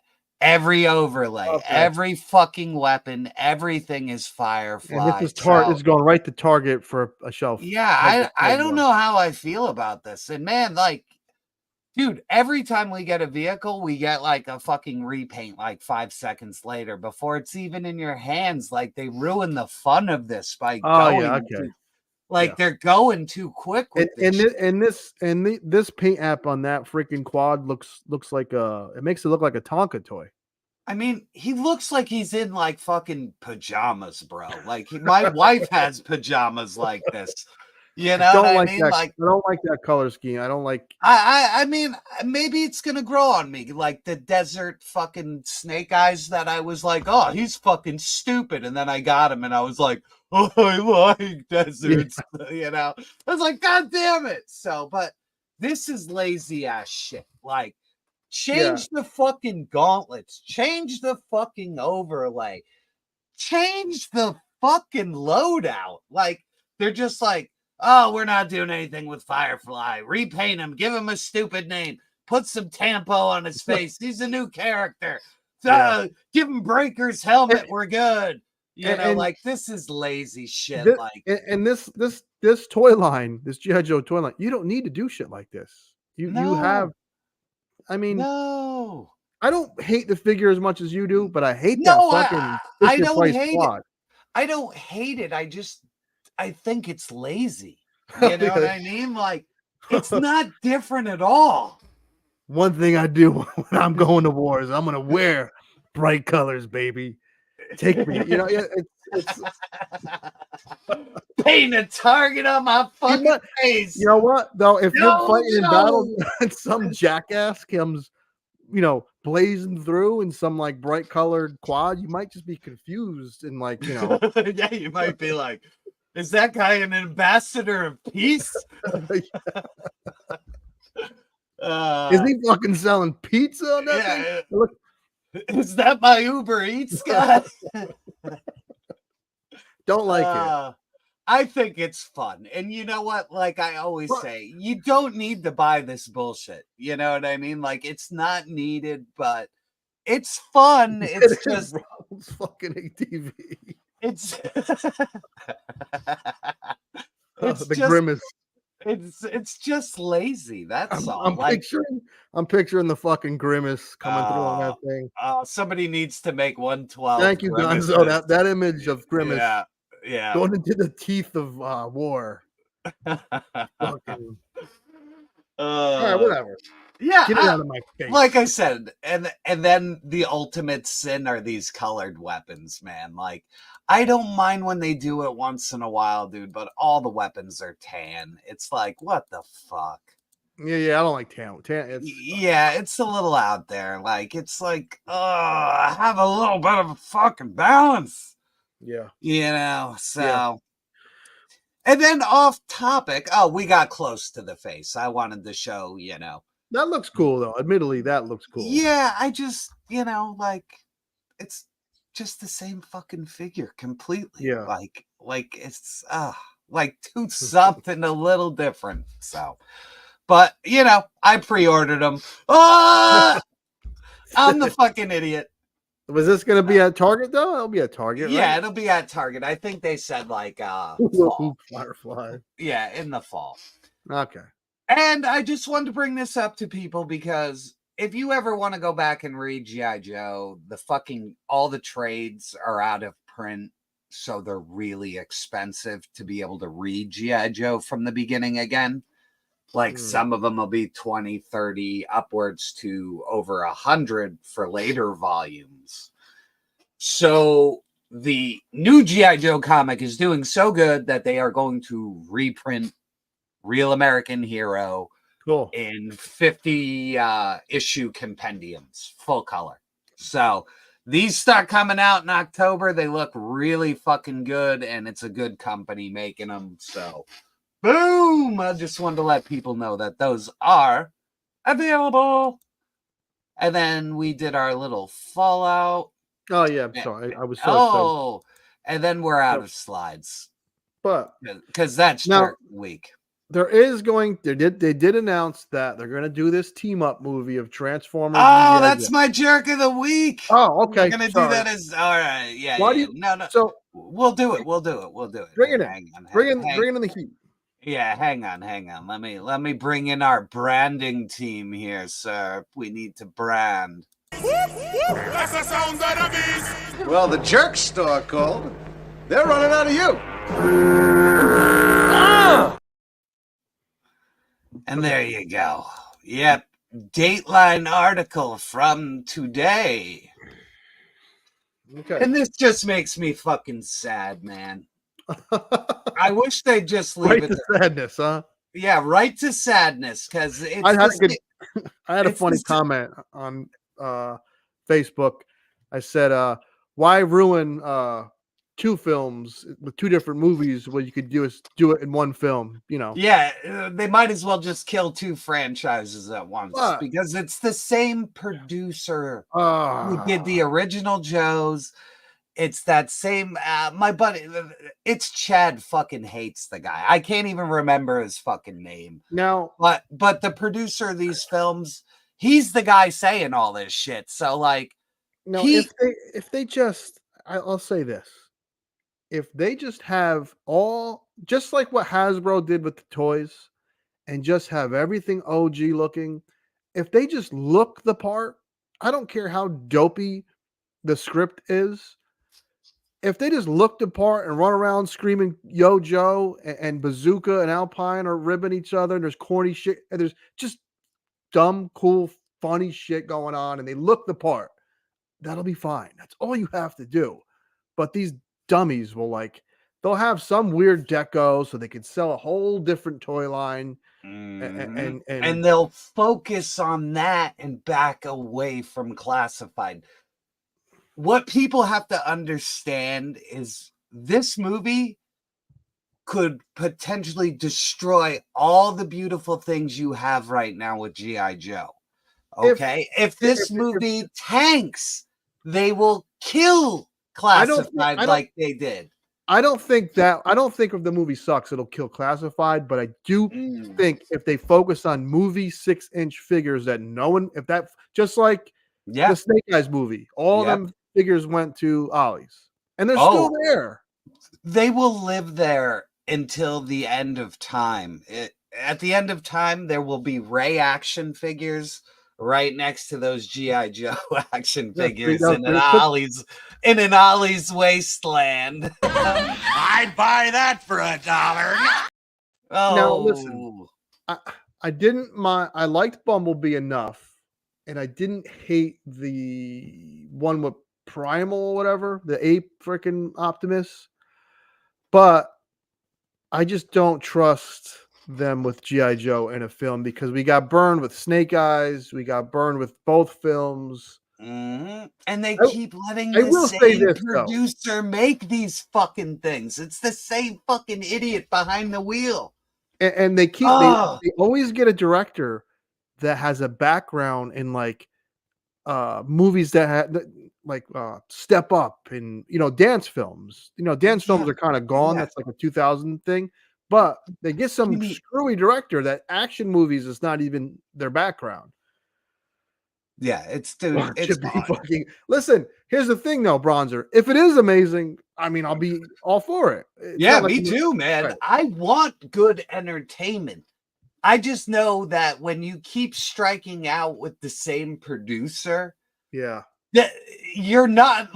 every overlay, every fucking weapon, everything is Firefly. And this is going right to Target for a shelf. Yeah, I don't know how I feel about this. And man, like, dude, every time we get a vehicle, we get like a fucking repaint like 5 seconds later before it's even in your hands. Like they ruin the fun of this by they're going too quick with this paint app on that freaking quad looks like it makes it look like a Tonka toy. I mean, he looks like he's in like fucking pajamas, bro. Like my wife has pajamas like this. You know what I mean? Like I don't like that color scheme. I don't like. I mean, maybe it's gonna grow on me, like the desert fucking snake eyes that I was like, oh, he's fucking stupid, and then I got him, and I was like, oh, I like deserts. I was like, God damn it! So, but this is lazy ass shit. Like, change the fucking gauntlets, change the fucking overlay, change the fucking loadout. Like, they're just like, oh, we're not doing anything with Firefly. Repaint him. Give him a stupid name. Put some tampo on his face. He's a new character. Give him Breaker's helmet. We're good. And like this is lazy shit. This, Like, and this toy line, this G.I. Joe toy line, you don't need to do shit like this. You have, no, I mean, no, I don't hate the figure as much as you do, but I hate that no. fucking I Fisher don't Price hate it. quad. I don't hate it. I think it's lazy. You know what I mean? Like, it's not different at all. One thing I do when I'm going to war is I'm gonna wear bright colors, baby. Take me, it's Paint a target on my fucking face. you know what though? If you're No, fighting in no. battle and some jackass comes, blazing through in some like bright colored quad, you might just be confused and like, Yeah, you might be like, is that guy an ambassador of peace? Is he fucking selling pizza on that thing? Yeah. Look, Is that my Uber Eats guy? don't like it. I think it's fun. And you know what? Like I always say, you don't need to buy this bullshit. You know what I mean? Like it's not needed, but it's fun. It's just Rob's fucking ATV. It's The grimace. It's just lazy. That's all. I'm picturing the fucking grimace coming through on that thing. Somebody needs to make 112. Thank you, Gonzo. That image of grimace yeah. going into the teeth of war. Fucking. All right, whatever. Yeah, get it out of my face. Like I said, and then the ultimate sin are these colored weapons, man. Like I don't mind when they do it once in a while, dude, but all the weapons are tan. It's like, what the fuck? Yeah, I don't like tan. It's a little out there. Like it's like, have a little bit of a fucking balance. Yeah. So. Yeah. And then off topic, we got close to the face. I wanted to show, That looks cool, though. Admittedly, that looks cool. Yeah, I just, like, it's just the same fucking figure completely. Yeah. Like it's, like do something a little different. So, but, I pre-ordered them. I'm the fucking idiot. Was this going to be at Target, though? It'll be at Target, right? Yeah, it'll be at Target. I think they said, like, fall. Firefly. Yeah, in the fall. Okay. And I just wanted to bring this up to people because if you ever want to go back and read G.I. Joe, all the trades are out of print. So they're really expensive to be able to read G.I. Joe from the beginning again. Like some of them will be 20, 30, upwards to over 100 for later volumes. So the new G.I. Joe comic is doing so good that they are going to reprint Real American Hero in 50 issue compendiums, full color. So these start coming out in October. They look really fucking good, and it's a good company making them. So boom! I just wanted to let people know that those are available. And then we did our little Fallout. Oh, yeah. I'm sorry. I was so excited. And then we're out of slides. But because that's Jerk Week. There is they did announce that they're going to do this team up movie of Transformers. Oh, that's my Jerk of the Week. Oh, okay. We're going to do that as all right. Yeah. Why yeah. do you, no. So we'll do it. Bring it in. Bring in the heat. Yeah, hang on. Let me bring in our branding team here, sir. We need to brand. That's the sound of the beast. Well, the Jerk store called. They're running out of you. And there you go. Yep. Dateline article from today. Okay. And this just makes me fucking sad, man. I wish they'd just leave right it to sadness, huh? Yeah, right to sadness. Because I had a funny comment on Facebook. I said, why ruin two films with two different movies when you could do it in one film, Yeah, they might as well just kill two franchises at once because it's the same producer who did the original Joes. It's that same my buddy. It's Chad fucking hates the guy. I can't even remember his fucking name. Now, but the producer of these films, he's the guy saying all this shit. So like, no, if they just, I'll say this: if they just have just like what Hasbro did with the toys, and just have everything OG looking, if they just look the part, I don't care how dopey the script is. If they just look the part and run around screaming Yo Joe and Bazooka and Alpine are ribbing each other, and there's corny shit, and there's just dumb, cool, funny shit going on, and they look the part, that'll be fine. That's all you have to do. But these dummies will they'll have some weird deco so they can sell a whole different toy line. And they'll focus on that and back away from classified. What people have to understand is this movie could potentially destroy all the beautiful things you have right now with G.I. Joe. Okay? If this movie tanks, they will kill classified like they did. I don't think if the movie sucks, it'll kill classified, but I do think if they focus on movie 6-inch figures that no one, just like the Snake Eyes movie, all them figures went to Ollie's and they're still there. They will live there until the end of time. At the end of time, there will be Ray action figures right next to those G.I. Joe action figures in an Ollie's wasteland. I'd buy that for $1. Oh, now listen, I didn't mind. I liked Bumblebee enough, and I didn't hate the one with Primal or whatever, the ape freaking Optimus. But I just don't trust them with G.I. Joe in a film because we got burned with Snake Eyes, we got burned with both films. And they keep letting the same producer make these fucking things. It's the same fucking idiot behind the wheel. And they keep they always get a director that has a background in movies that had Step Up and dance films. Dance films are kind of gone. That's like a 2000 thing. But they get some screwy director that action movies is not even their background. Yeah, it's listen, here's the thing though, Bronzer. If it is amazing, I mean, I'll be all for it. It's me too, man. Right. I want good entertainment. I just know that when you keep striking out with the same producer, you're not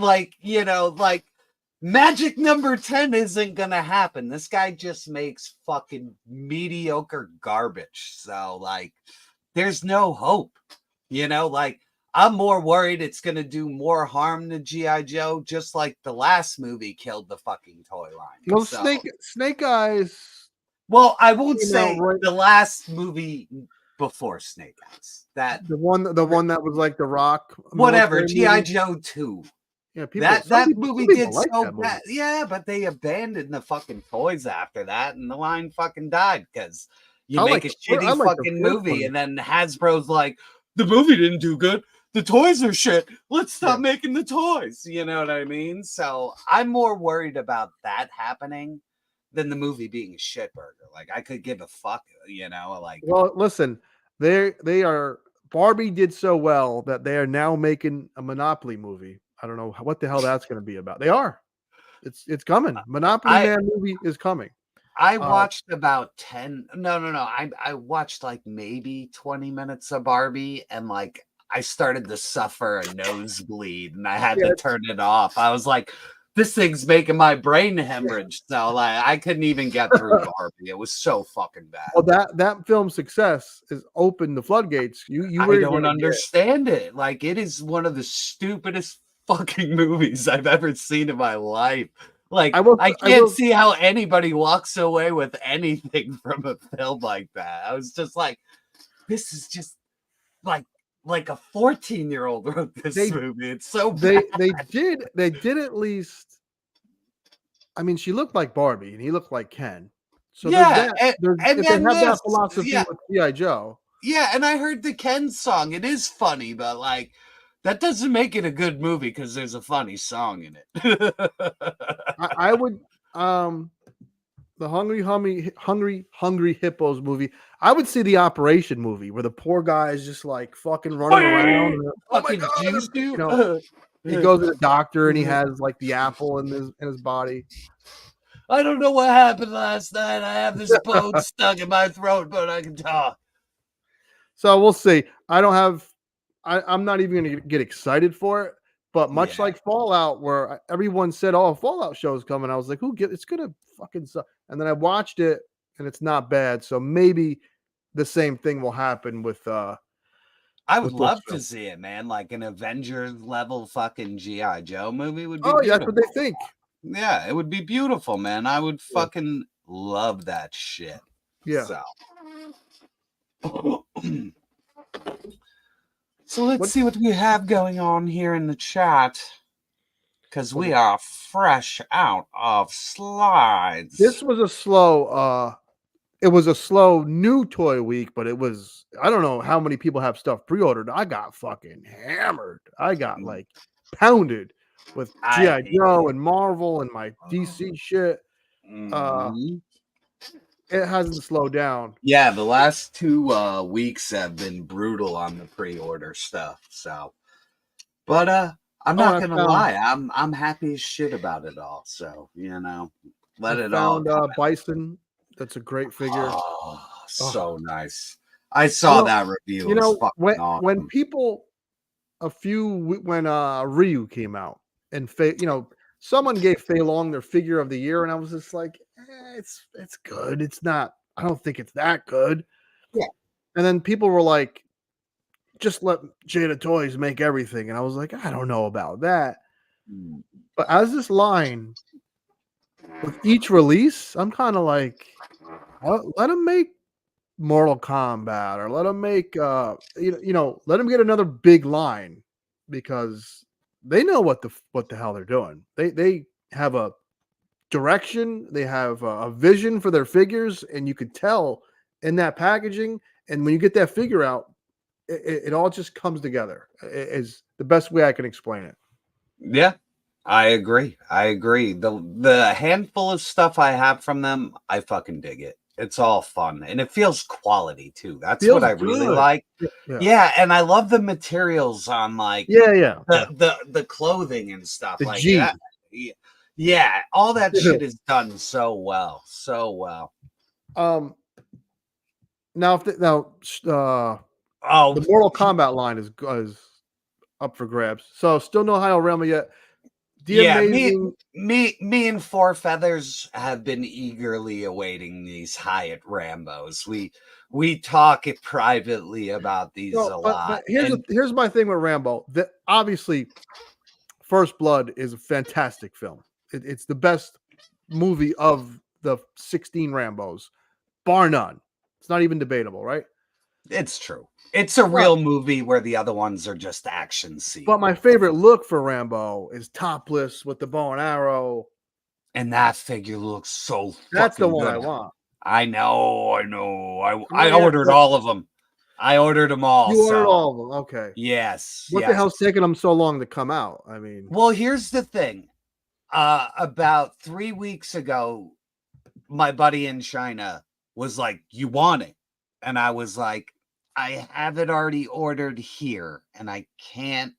Magic number 10 isn't gonna happen. This guy just makes fucking mediocre garbage. So there's no hope. I'm more worried it's gonna do more harm to G.I. Joe, just like the last movie killed the fucking toy line. Well, Snake Eyes. Well, I won't say the last movie before Snake Eyes. That the one that was like the Rock. Whatever, G.I. Joe 2. Yeah, that movie did so bad. Yeah, but they abandoned the fucking toys after that, and the line fucking died because you make a shitty fucking movie, and then Hasbro's like, the movie didn't do good. The toys are shit. Let's stop making the toys. You know what I mean? So I'm more worried about that happening than the movie being a shitburger. I could give a fuck. Well, listen, they are. Barbie did so well that they are now making a Monopoly movie. I don't know what the hell that's going to be about. They are. It's coming. Monopoly Man movie is coming. I watched about 10. No. I watched maybe 20 minutes of Barbie, and I started to suffer a nosebleed, and I had to turn it off. I was like, this thing's making my brain hemorrhage. So I couldn't even get through Barbie. It was so fucking bad. Well, that film's success has opened the floodgates. I don't understand it. It is one of the stupidest fucking movies I've ever seen in my life. I can't see how anybody walks away with anything from a film like that. I was just like, this is just like a 14-year-old wrote this movie. It's so bad. They did at least. I mean, she looked like Barbie and he looked like Ken. So and they have that philosophy with G.I. Joe. Yeah, and I heard the Ken song. It is funny, but that doesn't make it a good movie because there's a funny song in it. I would the Hungry Hippos movie. I would see the Operation movie where the poor guy is just fucking running around. And, fucking juice, dude. he goes to the doctor and he has like the apple in his body. I don't know what happened last night. I have this bone stuck in my throat, but I can talk. So we'll see. I'm not even going to get excited for it, but much like Fallout, where everyone said, "Oh, a Fallout show's coming," I was like, it's gonna fucking suck. And then I watched it, and it's not bad. So maybe the same thing will happen with. I would love to see it, man. Like an Avengers level fucking G.I. Joe movie would be. Oh, yeah, that's what they think. Yeah, it would be beautiful, man. I would fucking love that shit. Yeah. So let's see what we have going on here in the chat, because we are fresh out of slides. This was a slow. It was a slow new toy week, but it was. I don't know how many people have stuff pre-ordered. I got fucking hammered. I got like pounded with G.I. Joe and Marvel and my DC shit. It hasn't slowed down. Yeah, the last 2 weeks have been brutal on the pre-order stuff. So, but I'm not gonna lie, I'm happy as shit about it all. So let it all. Bison. That's a great figure. Oh, so nice. I saw that review. When people when Ryu came out and someone gave Fei Long their figure of the year, and I was just like, it's good. It's not. I don't think it's that good. Yeah. And then people were like, just let Jada Toys make everything, and I was like, I don't know about that. But as this line with each release, I'm kind of like, let them make Mortal Kombat, or let them make let them get another big line, because they know what the hell they're doing. They have a direction, they have a vision for their figures, and you could tell in that packaging. And when you get that figure out, it all just comes together. It is the best way I can explain it. Yeah, I agree. The handful of stuff I have from them, I fucking dig it. It's all fun, and it feels quality too. That's what I really like. Yeah, and I love the materials on the clothing and stuff like that. Yeah, all that shit is done so well. Now the Mortal Kombat line is up for grabs. So still no High Realm yet. Me and Four Feathers have been eagerly awaiting these Hyatt Rambos. We talk it privately about these a lot. But here's my thing with Rambo. That obviously, First Blood is a fantastic film. It's the best movie of the 16 Rambos, bar none. It's not even debatable, right? It's true. It's a real movie where the other ones are just action scenes. But my favorite look for Rambo is topless with the bow and arrow. And that figure looks so That's the one good. I want. I know. I ordered all of them. I ordered them all. You ordered all of them. Okay. Yes. What the hell's taking them so long to come out? I mean. Well, here's the thing. About 3 weeks ago, my buddy in China was like, "You want it?" And I was like, I have it already ordered here, and I can't.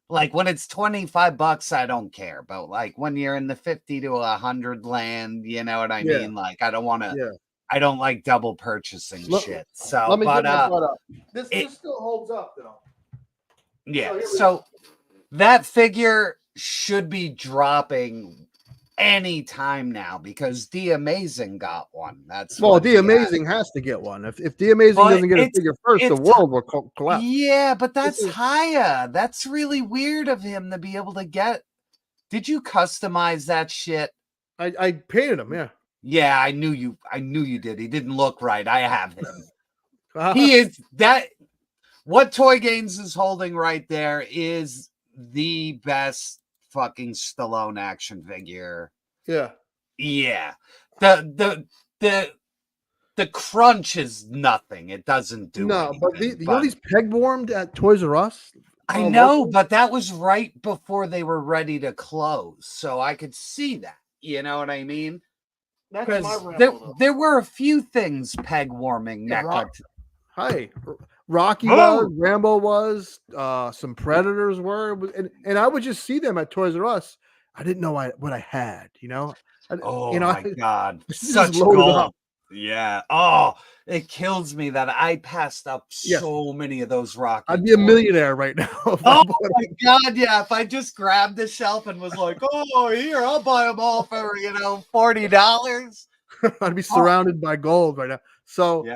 Like, when it's $25, I don't care. But like when you're in the 50 to 100 land, you know what I mean? Like, I don't want to. Yeah. I don't like double purchasing shit. So, let me get my butt up. This still holds up though. Yeah. So that figure should be dropping any time now, because The Amazing got one. The Amazing has to get one. If The Amazing doesn't get a figure first, the world will collapse. Yeah, but that's Haya. That's really weird of him to be able to get. Did you customize that shit? I painted him. Yeah. Yeah, I knew you did. He didn't look right. I have him. He is that. What Toy Games is holding right there is the best fucking Stallone action figure. Yeah. The crunch is nothing. It doesn't do anything. But you know these peg warmed at Toys R Us? I know, but that was right before they were ready to close, so I could see that. You know what I mean? That's my there were a few things peg warming. Hi. Rocky was, Rambo was, some Predators were, and I would just see them at Toys R Us. I didn't know what I had, you know. Oh my God, just such loaded gold. up. Yeah. Oh, it kills me that I passed up Yes. so many of those Rocky. I'd be a millionaire right now. Oh my God, yeah. If I just grabbed the shelf and was like, oh, here, I'll buy them all for, $40. I'd be surrounded by gold right now. So yeah.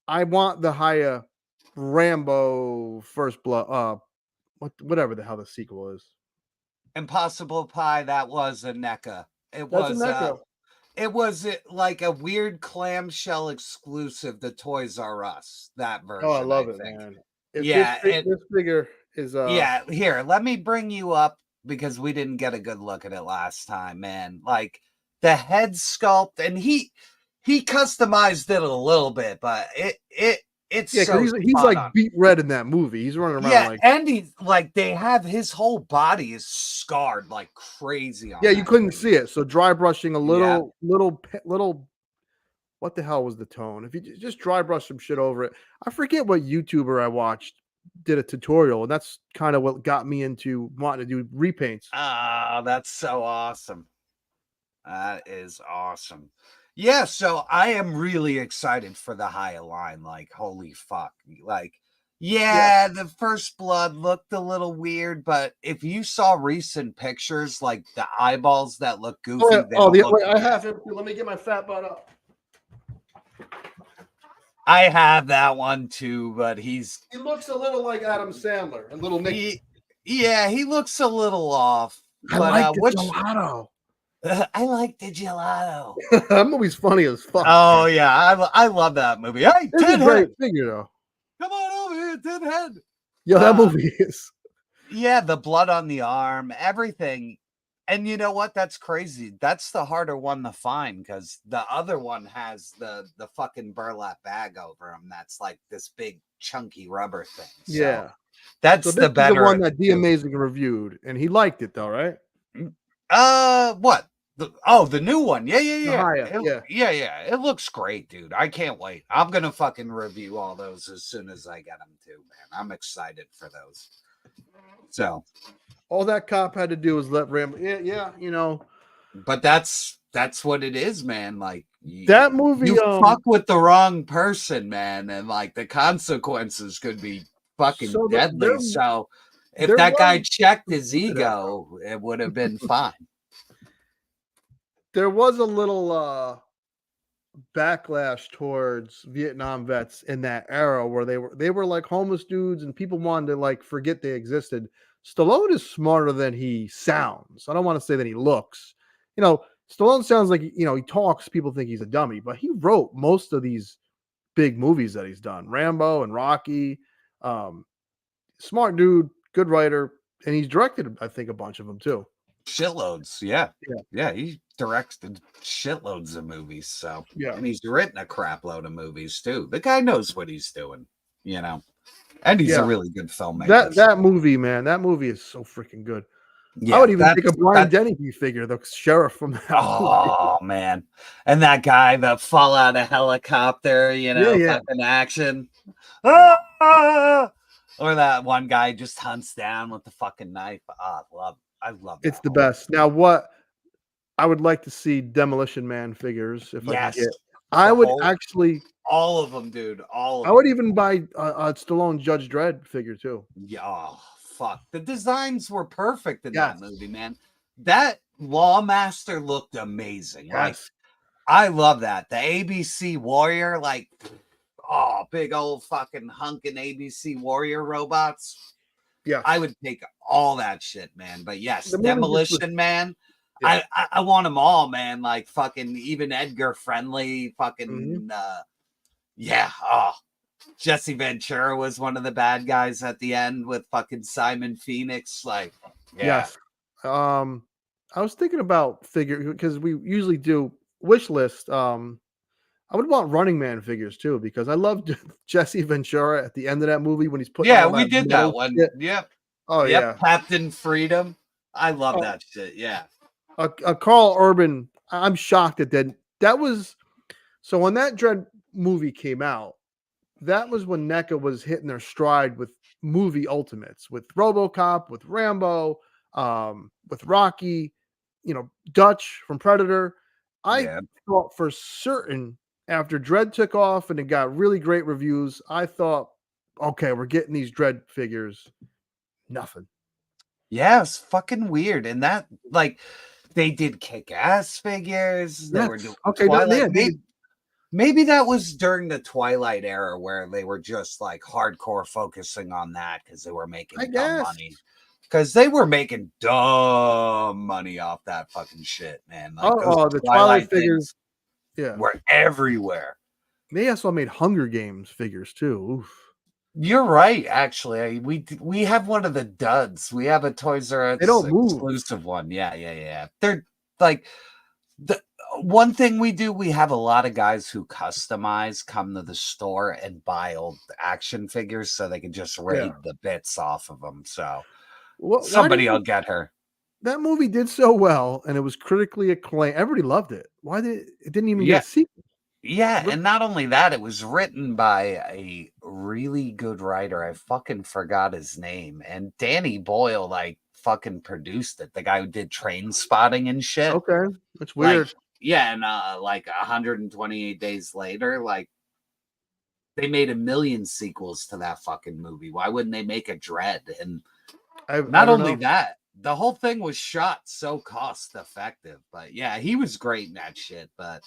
I want the higher Rambo First Blood, whatever the hell the sequel is. Impossible Pie, that was a NECA. It That's was a NECA. it was like a weird clamshell exclusive to Toys R Us, that version. Oh, I love it, think. man. If Yeah, this figure is yeah, here, let me bring you up because we didn't get a good look at it last time, man. Like the head sculpt, and he customized it a little bit, but it's so he's like beat red in that movie. He's running around like, and he's like, they have his whole body is scarred like crazy on you couldn't see it. So dry brushing a little, what the hell was the tone? If you just dry brush some shit over it. I forget what YouTuber I watched did a tutorial, and that's kind of what got me into wanting to do repaints. Ah, that's so awesome. That is awesome. Yeah, so I am really excited for the higher line. Like, holy fuck. Like, yeah, the First Blood looked a little weird, but if you saw recent pictures, like the eyeballs that look goofy. I have it. Let me get my fat butt up. I have that one too, but he looks a little like Adam Sandler and Little Nicky. He looks a little off. I like the gelato. I like the gelato. That movie's funny as fuck. Oh yeah, I love that movie. Hey, it's a great figure though. Come on over here, Tinhead. Yeah, that movie is. Yeah, the blood on the arm, everything. And you know what? That's crazy. That's the harder one to find because the other one has the fucking burlap bag over him. That's like this big chunky rubber thing. So yeah, that's the better one that The Amazing reviewed, and he liked it though, right? What? The new one. Yeah. Yeah. It looks great, dude. I can't wait. I'm gonna fucking review all those as soon as I get them too, man. I'm excited for those. So all that cop had to do was let Rambo. Yeah, But that's what it is, man. Like that movie, you fuck with the wrong person, man, and like the consequences could be fucking deadly. So if that guy checked his ego, it would have been fine. There was a little backlash towards Vietnam vets in that era where they were like homeless dudes and people wanted to like forget they existed. Stallone is smarter than he sounds. I don't want to say that he looks. Stallone sounds like, he talks, people think he's a dummy, but he wrote most of these big movies that he's done. Rambo and Rocky. Smart dude, good writer, and he's directed, I think, a bunch of them too. Shitloads, yeah. He directed shitloads of movies, so yeah, and he's written a crap load of movies too. The guy knows what he's doing, and he's a really good filmmaker. That movie, man, that movie is so freaking good. Yeah, I would even take a Brian Dennehy figure, the sheriff from that. Oh movie. Man, and that guy that fall out of helicopter, fucking action. Or that one guy just hunts down with the fucking knife. I love that. It's the best. Now, what I would like to see Demolition Man figures if I could get. I would actually all of them, dude. All of I would even buy a Stallone Judge Dredd figure too. Yeah, oh, fuck. The designs were perfect in that movie, man. That Lawmaster looked amazing. Yes. Like, I love that. The ABC Warrior, like, big old fucking hunking ABC Warrior robots. Yeah, I would take all that shit, man. But yes, Demolition Man. Yeah. I want them all, man. Like fucking even Edgar Friendly, fucking Jesse Ventura was one of the bad guys at the end with fucking Simon Phoenix. Like, yes. I was thinking about figure because we usually do wish list. I would want Running Man figures too because I loved Jesse Ventura at the end of that movie when he's putting. Yeah, we did that one. Shit. Yep. Oh yeah, Captain Freedom. I love that shit. Yeah. A Carl Urban. I'm shocked at that. That was so when that Dredd movie came out. that was when NECA was hitting their stride with movie ultimates, with RoboCop, with Rambo, with Rocky, Dutch from Predator. I thought for certain after Dredd took off and it got really great reviews, I thought, okay, we're getting these Dredd figures. Nothing. Yeah, it's fucking weird. And that, like, they did kick-ass figures. They were doing Twilight. Maybe that was during the Twilight era where they were just like hardcore focusing on that because they were making dumb money. Because they were making dumb money off that fucking shit, man. Like, the Twilight figures were everywhere. They also made Hunger Games figures too. Oof. You're right. Actually, we have one of the duds. We have a Toys R Us exclusive one. Yeah. They're like the one thing we do. We have a lot of guys who customize, come to the store and buy old action figures so they can just raid the bits off of them. So somebody will get her. That movie did so well, and it was critically acclaimed. Everybody loved it. Why did it didn't even get a sequel? Yeah, and not only that, it was written by a really good writer. I fucking forgot his name. And Danny Boyle, like, fucking produced it. The guy who did Train Spotting and shit. Okay, that's weird. And like 128 days later, like, they made 1 million sequels to that fucking movie. Why wouldn't they make a Dredd? And not only that, the whole thing was shot so cost effective. But yeah, he was great in that shit. But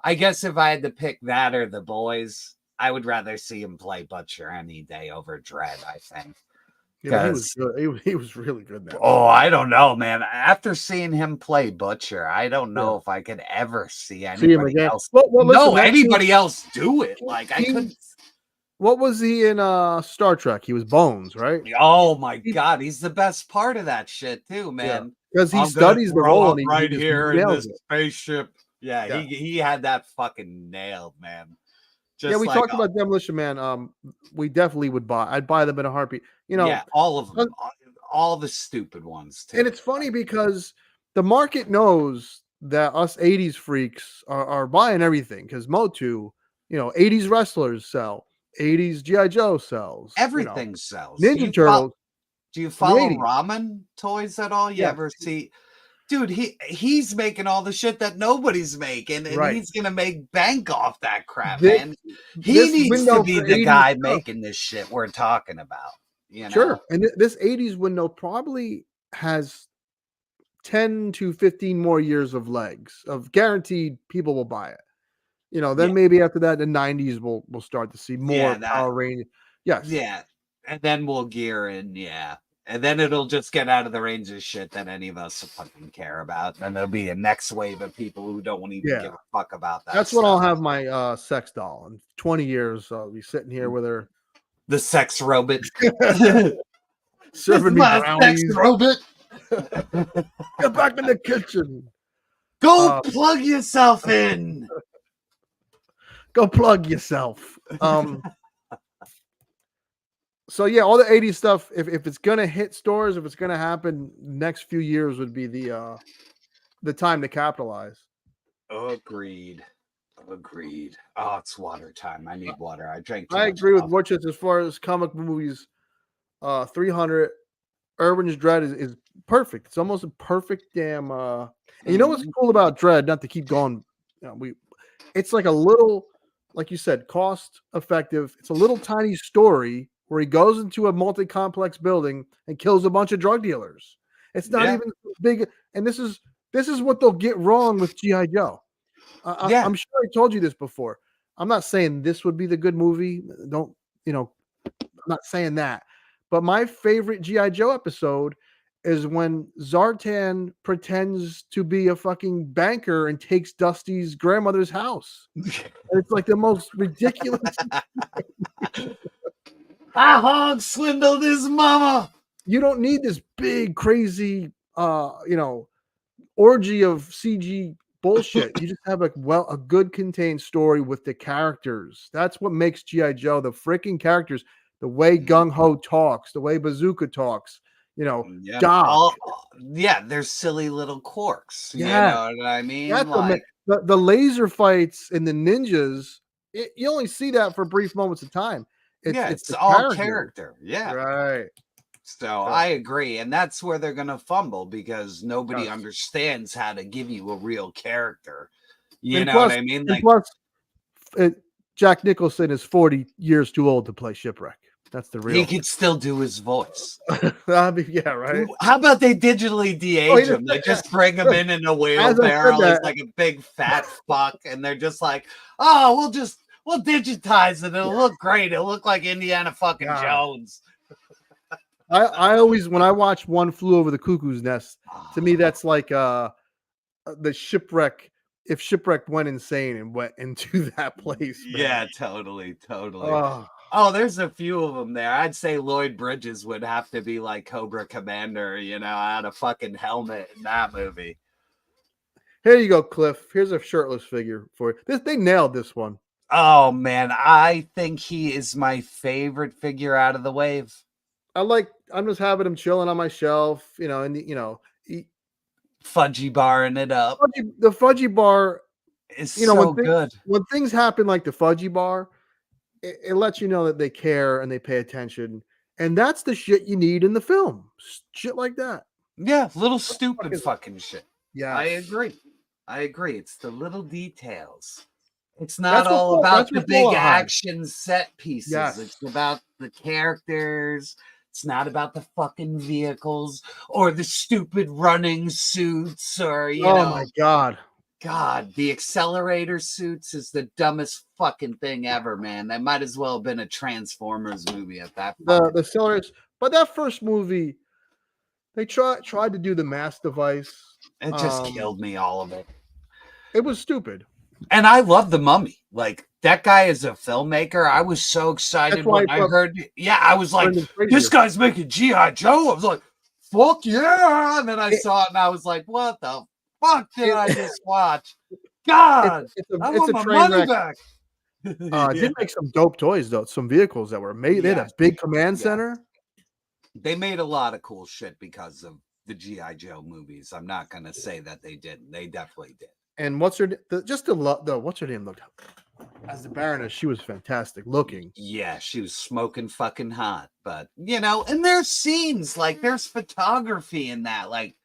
I guess if I had to pick that or The Boys, I would rather see him play Butcher any day over Dredd, I think. Yeah, he was really good now. Oh, I don't know, man. After seeing him play Butcher, I don't know if I could ever see anybody else. Anybody else do it. Like, I couldn't. What was he in Star Trek? He was Bones, right? Oh my God, he's the best part of that shit too, man. Because he studies the role and right here in this spaceship. Yeah, he had that fucking nailed, man. We talked about Demolition Man. We definitely would buy. I'd buy them in a heartbeat. All of them, all the stupid ones too. And it's funny because the market knows that us 80s freaks are buying everything because Motu, 80s wrestlers sell, 80s G.I. Joe sells. Everything sells. Ninja Turtles. Do you follow Ramen Toys at all? You ever see? Dude, he's making all the shit that nobody's making, and he's gonna make bank off that crap, man. He needs to be the guy making this shit we're talking about. Sure. And this 80s window probably has 10 to 15 more years of legs of guaranteed people will buy it. Then maybe after that, the 90s we'll start to see more Power Rangers. Yes. Yeah. And then we'll gear in, and then it'll just get out of the range of shit that any of us fucking care about. And there'll be a next wave of people who don't even give a fuck about that. That's when I'll have my sex doll. In 20 years, I'll be sitting here with her. The sex robot. Serving me brownies. Sex robot. Get back in the kitchen. Go plug yourself in. Go plug yourself. So yeah, all the 80s stuff, if it's gonna hit stores, if it's gonna happen, next few years would be the time to capitalize. Agreed. Oh, it's water time. I need water. I drank too I much agree with coffee. Witches as far as comic movies. 300 Urban's Dredd is perfect. It's almost a perfect damn and you know what's cool about Dredd, not to keep going, it's like a little, like you said, cost effective. It's a little tiny story where he goes into a multi-complex building and kills a bunch of drug dealers. It's not even big. And this is what they'll get wrong with G.I. Joe. I'm sure I told you this before. I'm not saying this would be the good movie. I'm not saying that. But my favorite G.I. Joe episode is when Zartan pretends to be a fucking banker and takes Dusty's grandmother's house. And it's like the most ridiculous. Hog swindled his mama. You don't need this big, crazy, orgy of CG bullshit. You just have a good contained story with the characters. That's what makes G.I. Joe, the freaking characters, the way Gung Ho talks, the way Bazooka talks, Doc. They're silly little quirks. You know what I mean? The laser fights and the ninjas you only see that for brief moments of time. It's the all character. Yeah. Right. So I agree. And that's where they're going to fumble because nobody Yes. understands how to give you a real character. You And know plus, what I mean? and Like, plus, Jack Nicholson is 40 years too old to play Shipwreck. That's the real. he could still do his voice. I mean, yeah, right. How about they digitally de-age him? They just bring him in a wheelbarrow. He's like a big fat fuck, and they're just like, "Oh, we'll digitize it. It'll look great. It'll look like Indiana fucking Jones." I always, when I watch One Flew Over the Cuckoo's Nest, to me that's like the Shipwreck. If Shipwreck went insane and went into that place, man. Yeah, totally. Oh, there's a few of them there. I'd say Lloyd Bridges would have to be like Cobra Commander, out of fucking helmet in that movie. Here you go, Cliff. Here's a shirtless figure for you. They nailed this one. Oh man, I think he is my favorite figure out of the wave. I'm just having him chilling on my shelf, Fudgy barring it up. The fudgy bar is so good. When things happen like the fudgy bar, it lets you know that they care and they pay attention. And that's the shit you need in the film. Shit like that. Yeah, little stupid fucking shit. Yeah. I agree. It's the little details. It's not all about the big action set pieces. Yes. It's about the characters. It's not about the fucking vehicles or the stupid running suits or, oh my God. God, the accelerator suits is the dumbest fucking thing ever, man. That might as well have been a Transformers movie at that point. The accelerators, but that first movie, they tried to do the mass device. It just killed me, all of it. It was stupid. And I love the Mummy. Like, that guy is a filmmaker. I was so excited when I heard. Yeah, I was like, this guy's making G.I. Joe. I was like, fuck yeah. And then I saw it and I was like, what the fuck did I just watch? God, I want my money back. Did make some dope toys, though. Some vehicles that were made. They had a big command center. They made a lot of cool shit because of the G.I. Joe movies. I'm not going to say that they didn't. They definitely did. And what's her name looked as the Baroness? She was fantastic looking. Yeah, she was smoking fucking hot. But and there's scenes, like there's photography in that, like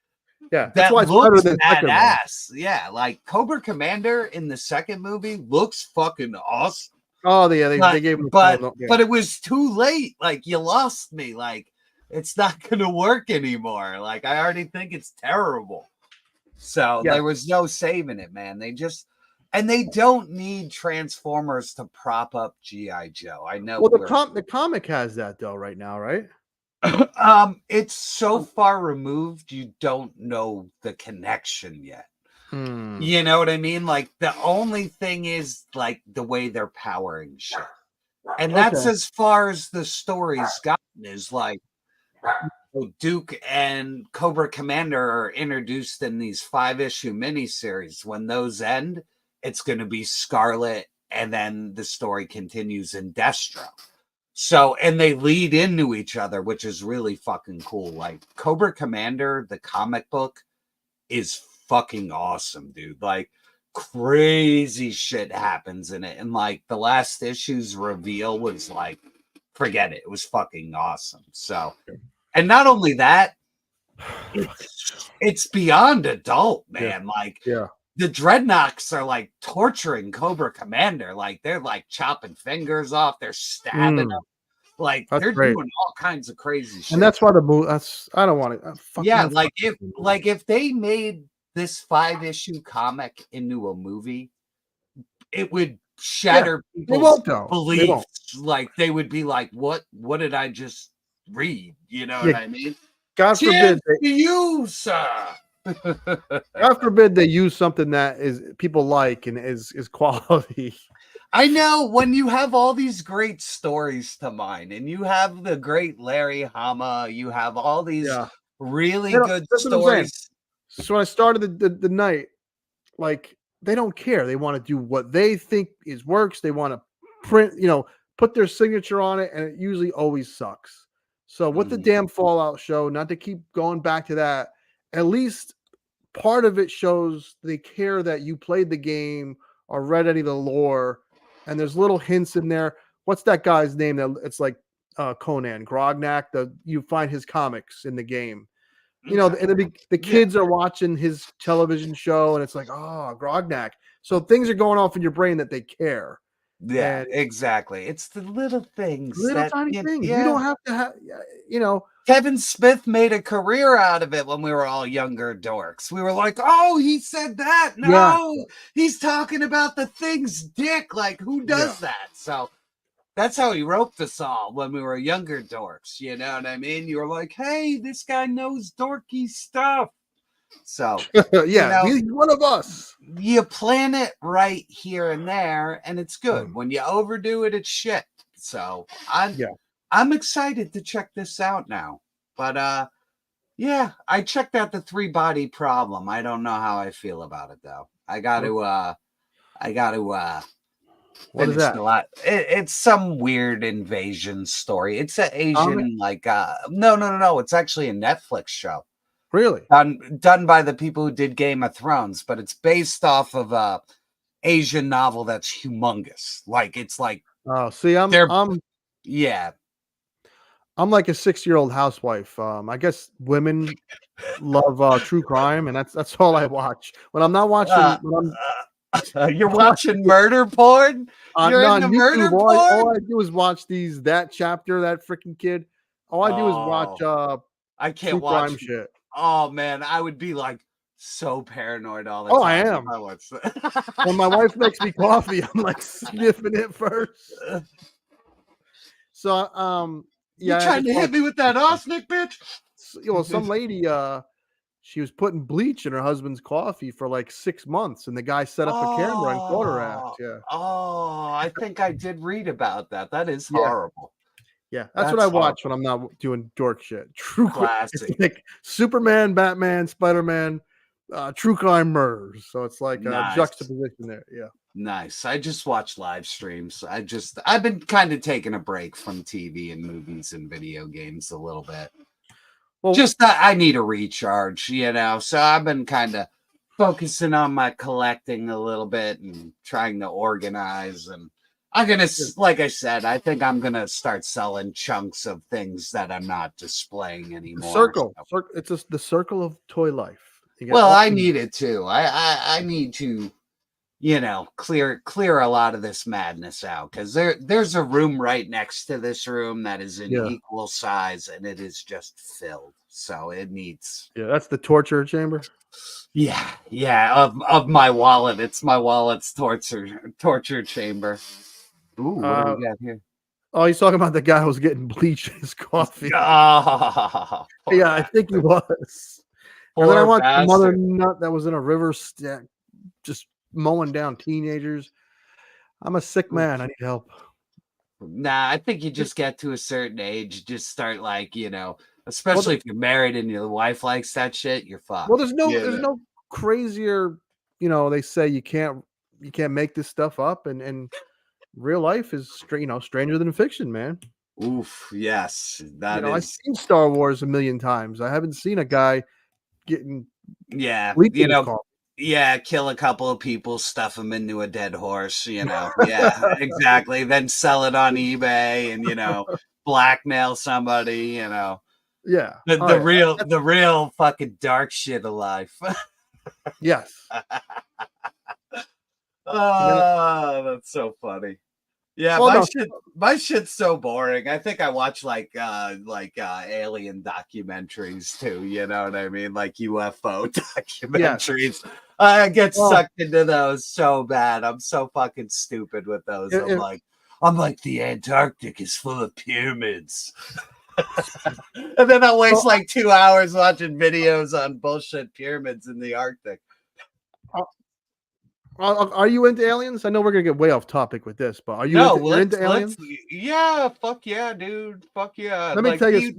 that's that why it's looks better than badass. Yeah, like Cobra Commander in the second movie looks fucking awesome. Oh yeah, they gave him, but it was too late. Like you lost me. Like it's not gonna work anymore. Like I already think it's terrible. So there was no saving it, man. They don't need Transformers to prop up G.I. Joe. I know. Well, the comic has that though right now, right? It's so far removed, you don't know the connection yet. You know what I mean? Like the only thing is like the way they're powering shit. And that's as far as the story's gotten, is like Duke and Cobra Commander are introduced in these 5-issue miniseries. When those end, it's going to be Scarlet, and then the story continues in Destro. So, and they lead into each other, which is really fucking cool. Like Cobra Commander, the comic book, is fucking awesome, dude. Like crazy shit happens in it. And like the last issue's reveal was like, forget it. It was fucking awesome. So, and not only that, it's beyond adult, man. Like the Dreadnoks are like torturing Cobra Commander. Like they're like chopping fingers off. They're stabbing him. Like they're doing all kinds of crazy shit. And that's why the movie. I don't want it. If they made this 5-issue comic into a movie, it would shatter people's beliefs. Like they would be like, "What did I just read?" You know what I mean? God forbid you, sir. God forbid they use something that is people like and is quality. I know, when you have all these great stories to mine, and you have the great Larry Hama, you have all these really good stories. So when I started the night, like they don't care. They want to do what they think works. They want to print, put their signature on it, and it usually always sucks. So with the damn Fallout show, not to keep going back to that, at least part of it shows they care that you played the game or read any of the lore, and there's little hints in there. What's that guy's name? That it's like Conan Grognak. You find his comics in the game. You know, and the kids are watching his television show, and it's like, oh, Grognak. So things are going off in your brain that they care. Yeah, And exactly. It's the little things, little tiny things. Yeah. You don't have to have, you know. Kevin Smith made a career out of it when we were all younger dorks. We were like, oh, he said that. No, he's talking about the thing's dick. Like, who does that? So that's how he roped us all when we were younger dorks. You know what I mean? You were like, hey, this guy knows dorky stuff. So, he's one of us. You plan it right here and there, and it's good. When you overdo it, it's shit. So I'm excited to check this out now. But I checked out the 3-body problem. I don't know how I feel about it though. I got to what is that? A lot. It's some weird invasion story. It's an Asian no. It's actually a Netflix show. Really? Done by the people who did Game of Thrones, but it's based off of a Asian novel that's humongous. Like it's like I'm like a 6-year-old housewife. I guess women love true crime, and that's all I watch. When I'm not watching, you're watching murder porn. You're into murder porn. All I do is watch that chapter, that freaking kid. All I do is watch. I can't true watch crime shit. Oh man, I would be like so paranoid all the time. I am. When my wife makes me coffee, I'm like sniffing it first. So you trying to hit me with that arsenic, bitch? Some lady she was putting bleach in her husband's coffee for like 6 months, and the guy set up a camera and caught her act. Yeah. Oh, I think I did read about that. That is horrible. Yeah, that's what I watch when I'm not doing dork shit. True classic. It's like Superman, Batman, Spider-Man, true crime murders. So it's like a juxtaposition there. Yeah. Nice. I just watch live streams. I've been kind of taking a break from TV and movies and video games a little bit. Well, I need a recharge, you know. So I've been kind of focusing on my collecting a little bit and trying to organize, and I'm going to, like I said, I think I'm going to start selling chunks of things that I'm not displaying anymore. It's the circle of toy life. Well, I need it too. I need to, you know, clear a lot of this madness out, because there's a room right next to this room that is in equal size, and it is just filled. So it needs. Yeah, that's the torture chamber. Yeah, of my wallet. It's my wallet's torture chamber. Ooh, what do we got here? Oh, he's talking about the guy who was getting bleach in his coffee. Oh, yeah, I think he was. And then I watched the mother nut that was in a river stack, just mowing down teenagers. I'm a sick man. I need help. Nah, I think you just get to a certain age, just start like, you know, especially if you're married and your wife likes that shit, you're fucked. Well, there's no crazier, you know, they say you can't make this stuff up, and real life is stranger than fiction, man. Oof, yes. I've seen Star Wars a million times. I haven't seen a guy getting kill a couple of people, stuff them into a dead horse, you know. Yeah, exactly. Then sell it on eBay and, you know, blackmail somebody, you know. Yeah. The real fucking dark shit of life. Yes. Oh, that's so funny. Yeah, my shit's so boring. I think I watch like alien documentaries too. You know what I mean? Like UFO documentaries. Yeah. I get sucked into those so bad. I'm so fucking stupid with those. I'm like the Antarctic is full of pyramids. And then I waste like 2 hours watching videos on bullshit pyramids in the Arctic. Are you into aliens? I know we're gonna get way off topic with this, but are you into aliens? Yeah, fuck yeah, dude. Fuck yeah. Let me tell you.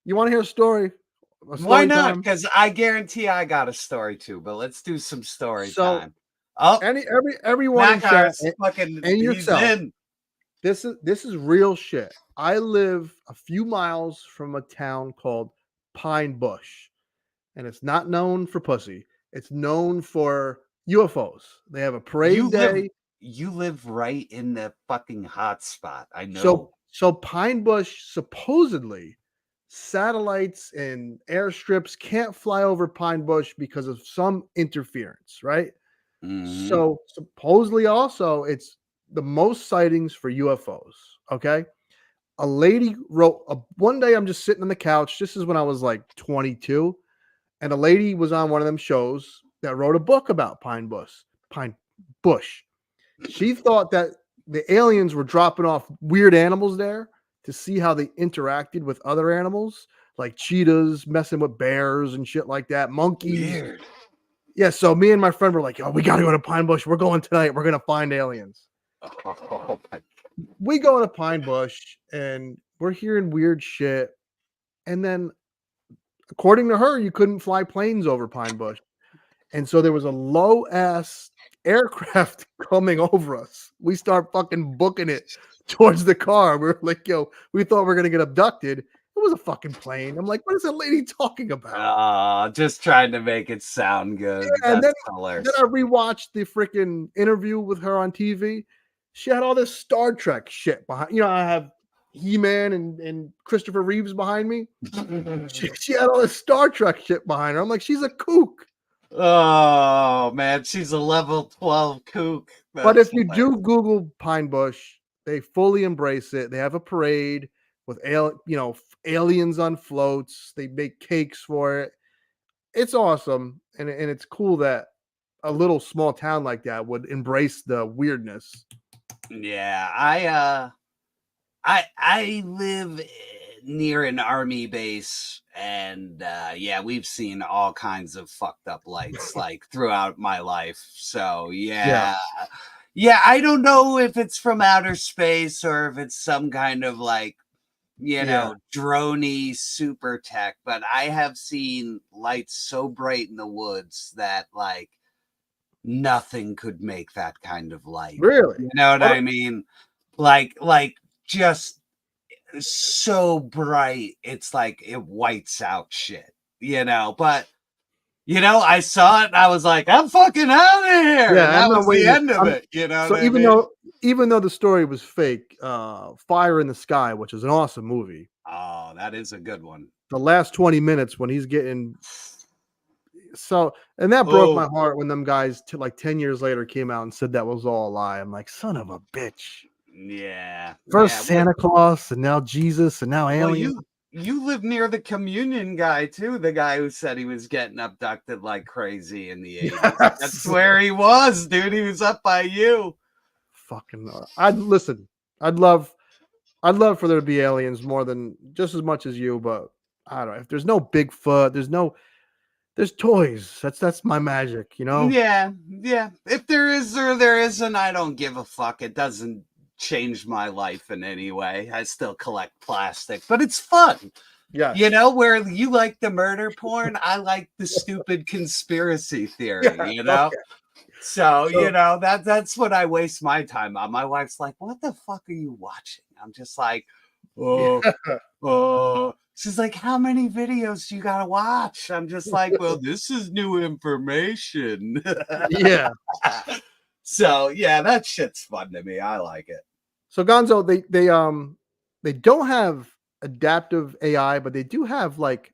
You want to hear a story? Why not? Because I guarantee I got a story too. But let's do some story time. Oh, everyone in chat, fucking and yourself. This is real shit. I live a few miles from a town called Pine Bush, and it's not known for pussy. It's known for UFOs. They have a parade day. you live right in the fucking hot spot. I know. So Pine Bush, supposedly satellites and airstrips can't fly over Pine Bush because of some interference, right? Mhm. So supposedly also it's the most sightings for UFOs. Okay. A lady wrote one day I'm just sitting on the couch. This is when I was like 22, and a lady was on one of them shows that wrote a book about Pine Bush. She thought that the aliens were dropping off weird animals there to see how they interacted with other animals, like cheetahs messing with bears and shit like that, monkeys. Weird. Yeah, so me and my friend were like, "Oh, we got to go to Pine Bush. We're going tonight. We're going to find aliens." Oh, my. We go to Pine Bush and we're hearing weird shit. And then, according to her, you couldn't fly planes over Pine Bush. And so there was a low ass aircraft coming over us. We start fucking booking it towards the car. We were like, yo, we thought we were going to get abducted. It was a fucking plane. I'm like, what is that lady talking about? Just trying to make it sound good. Yeah, and That's then hilarious. I rewatched the freaking interview with her on TV. She had all this Star Trek shit behind. You know, I have He-Man and Christopher Reeves behind me. She had all this Star Trek shit behind her. I'm like, she's a kook. Oh man, she's a level 12 kook. But if you do Google Pine Bush, they fully embrace it. They have a parade with aliens on floats. They make cakes for it. It's awesome, and it's cool that a little small town like that would embrace the weirdness. Yeah, I live near an army base, and yeah, we've seen all kinds of fucked up lights like throughout my life. So yeah, I don't know if it's from outer space or if it's some kind of like, droney super tech, but I have seen lights so bright in the woods that like nothing could make that kind of light. Really? You know what I mean? Like just so bright, it's like it whites out shit, but I saw it and I was like, I'm fucking out of here. Yeah, and that was the end of it. You know, so even though the story was fake, Fire in the Sky, which is an awesome movie. Oh, that is a good one. The last 20 minutes when he's getting and that broke my heart when them guys like 10 years later came out and said that was all a lie. I'm like, son of a bitch. Yeah. First Santa Claus, and now Jesus, and now aliens. You live near the communion guy too, the guy who said he was getting abducted like crazy in the 80s. Yes. That's where he was, dude. He was up by you. Fucking I'd love for there to be aliens more than just as much as you, but I don't know. If there's no Bigfoot, there's toys. That's my magic, Yeah. If there is or there isn't, I don't give a fuck. It doesn't change my life in any way. I still collect plastic, but it's fun. Yeah. Where you like the murder porn, I like the stupid conspiracy theory, Okay. So, that's what I waste my time on. My wife's like, what the fuck are you watching? I'm just like, she's like, how many videos do you gotta watch? I'm just like, well, this is new information. Yeah. So yeah, that shit's fun to me. I like it. So Gonzo, they don't have adaptive AI, but they do have like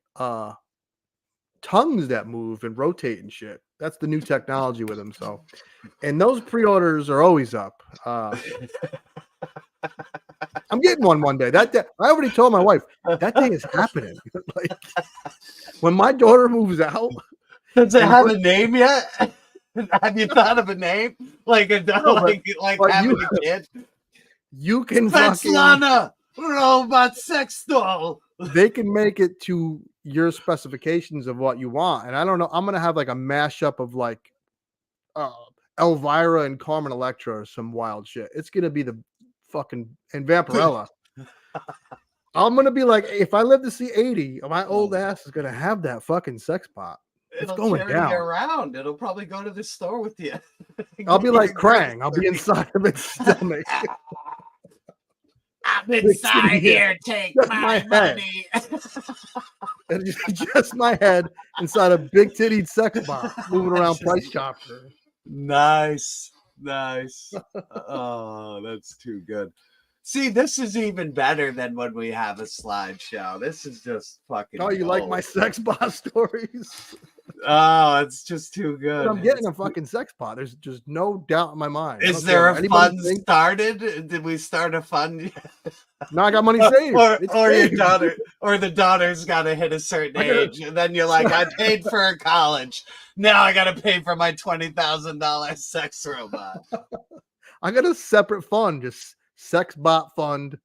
tongues that move and rotate and shit. That's the new technology with them. So, and those pre-orders are always up. I'm getting one day. That day, I already told my wife that day is happening. Like when my daughter moves out. Does it have a name yet? Have you thought of a name? Like having a kid? You can Svetlana, robot sex doll. They can make it to your specifications of what you want. And I don't know. I'm gonna have like a mashup of like Elvira and Carmen Electra or some wild shit. It's gonna be the fucking and Vampirella. I'm gonna be like, if I live to see 80, my old ass is gonna have that fucking sex pot. It's going down. Around. It'll probably go to the store with you. I'll be like Krang. I'll be inside of its stomach. I'm inside here. Take my money. And just my head inside a big tittied sex bomb moving around Price Chopper. Nice. Nice. Oh, that's too good. See, this is even better than when we have a slideshow. This is just fucking. Oh, you like my sex bot stories? Oh, it's just too good. I'm getting a fucking sex bot. There's just no doubt in my mind. Is there a fund started? Did we start a fund? No, I got money saved. Or your daughter, or the daughter's got to hit a certain age, and then you're like, I paid for her college. Now I got to pay for my $20,000 sex robot. I got a separate fund, just sex bot fund,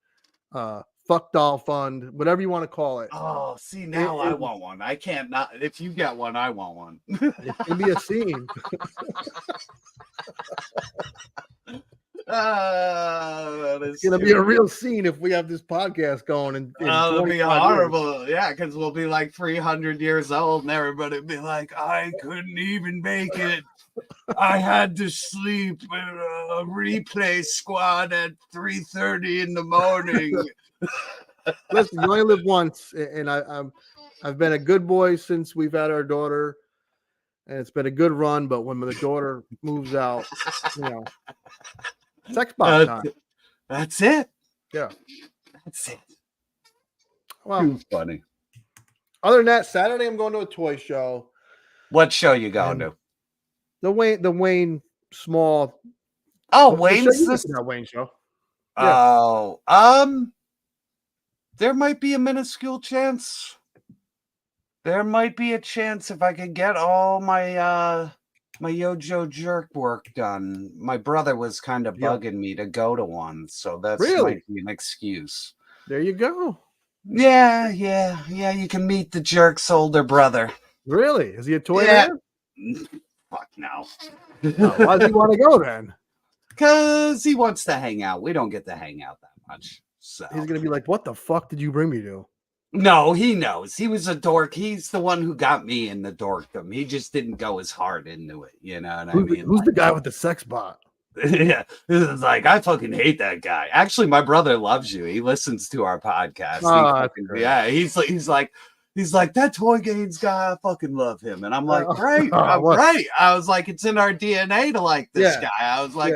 fuck doll fund, whatever you want to call it. Oh, see, now I want one. I can't not. If you get one, I want one. It's gonna be a scene. It's gonna be a real scene if we have this podcast going. It'll be horrible. Yeah, because we'll be like 300 years old, and everybody will be like, I couldn't even make it. I had to sleep with a replay squad at 3:30 in the morning. Listen, you only live once, and I've been a good boy since we've had our daughter, and it's been a good run. But when the daughter moves out, sex bot time. That's it. Yeah, that's it. Well, too funny. Other than that, Saturday I'm going to a toy show. What show you going to? The Wayne Small. Oh, Wayne's that Wayne show. Yeah. Oh, there might be a minuscule chance. There might be a chance if I could get all my my YoJoeJerk work done. My brother was kind of bugging me to go to one, so that's might be an excuse. There you go. Yeah. You can meet the jerk's older brother. Really? Is he a toy man? Fuck no. Why does he want to go then? Because he wants to hang out. We don't get to hang out that much. So he's gonna be like, "What the fuck did you bring me to?" No, he knows. He was a dork. He's the one who got me in the dorkdom. He just didn't go as hard into it. You know what I mean? Who's the guy with the sex bot? Yeah, it's like I fucking hate that guy. Actually, my brother loves you. He listens to our podcast. He's like that Toy Gaines guy. I fucking love him, and I'm like, right. I was like, it's in our DNA to like this guy. I was like,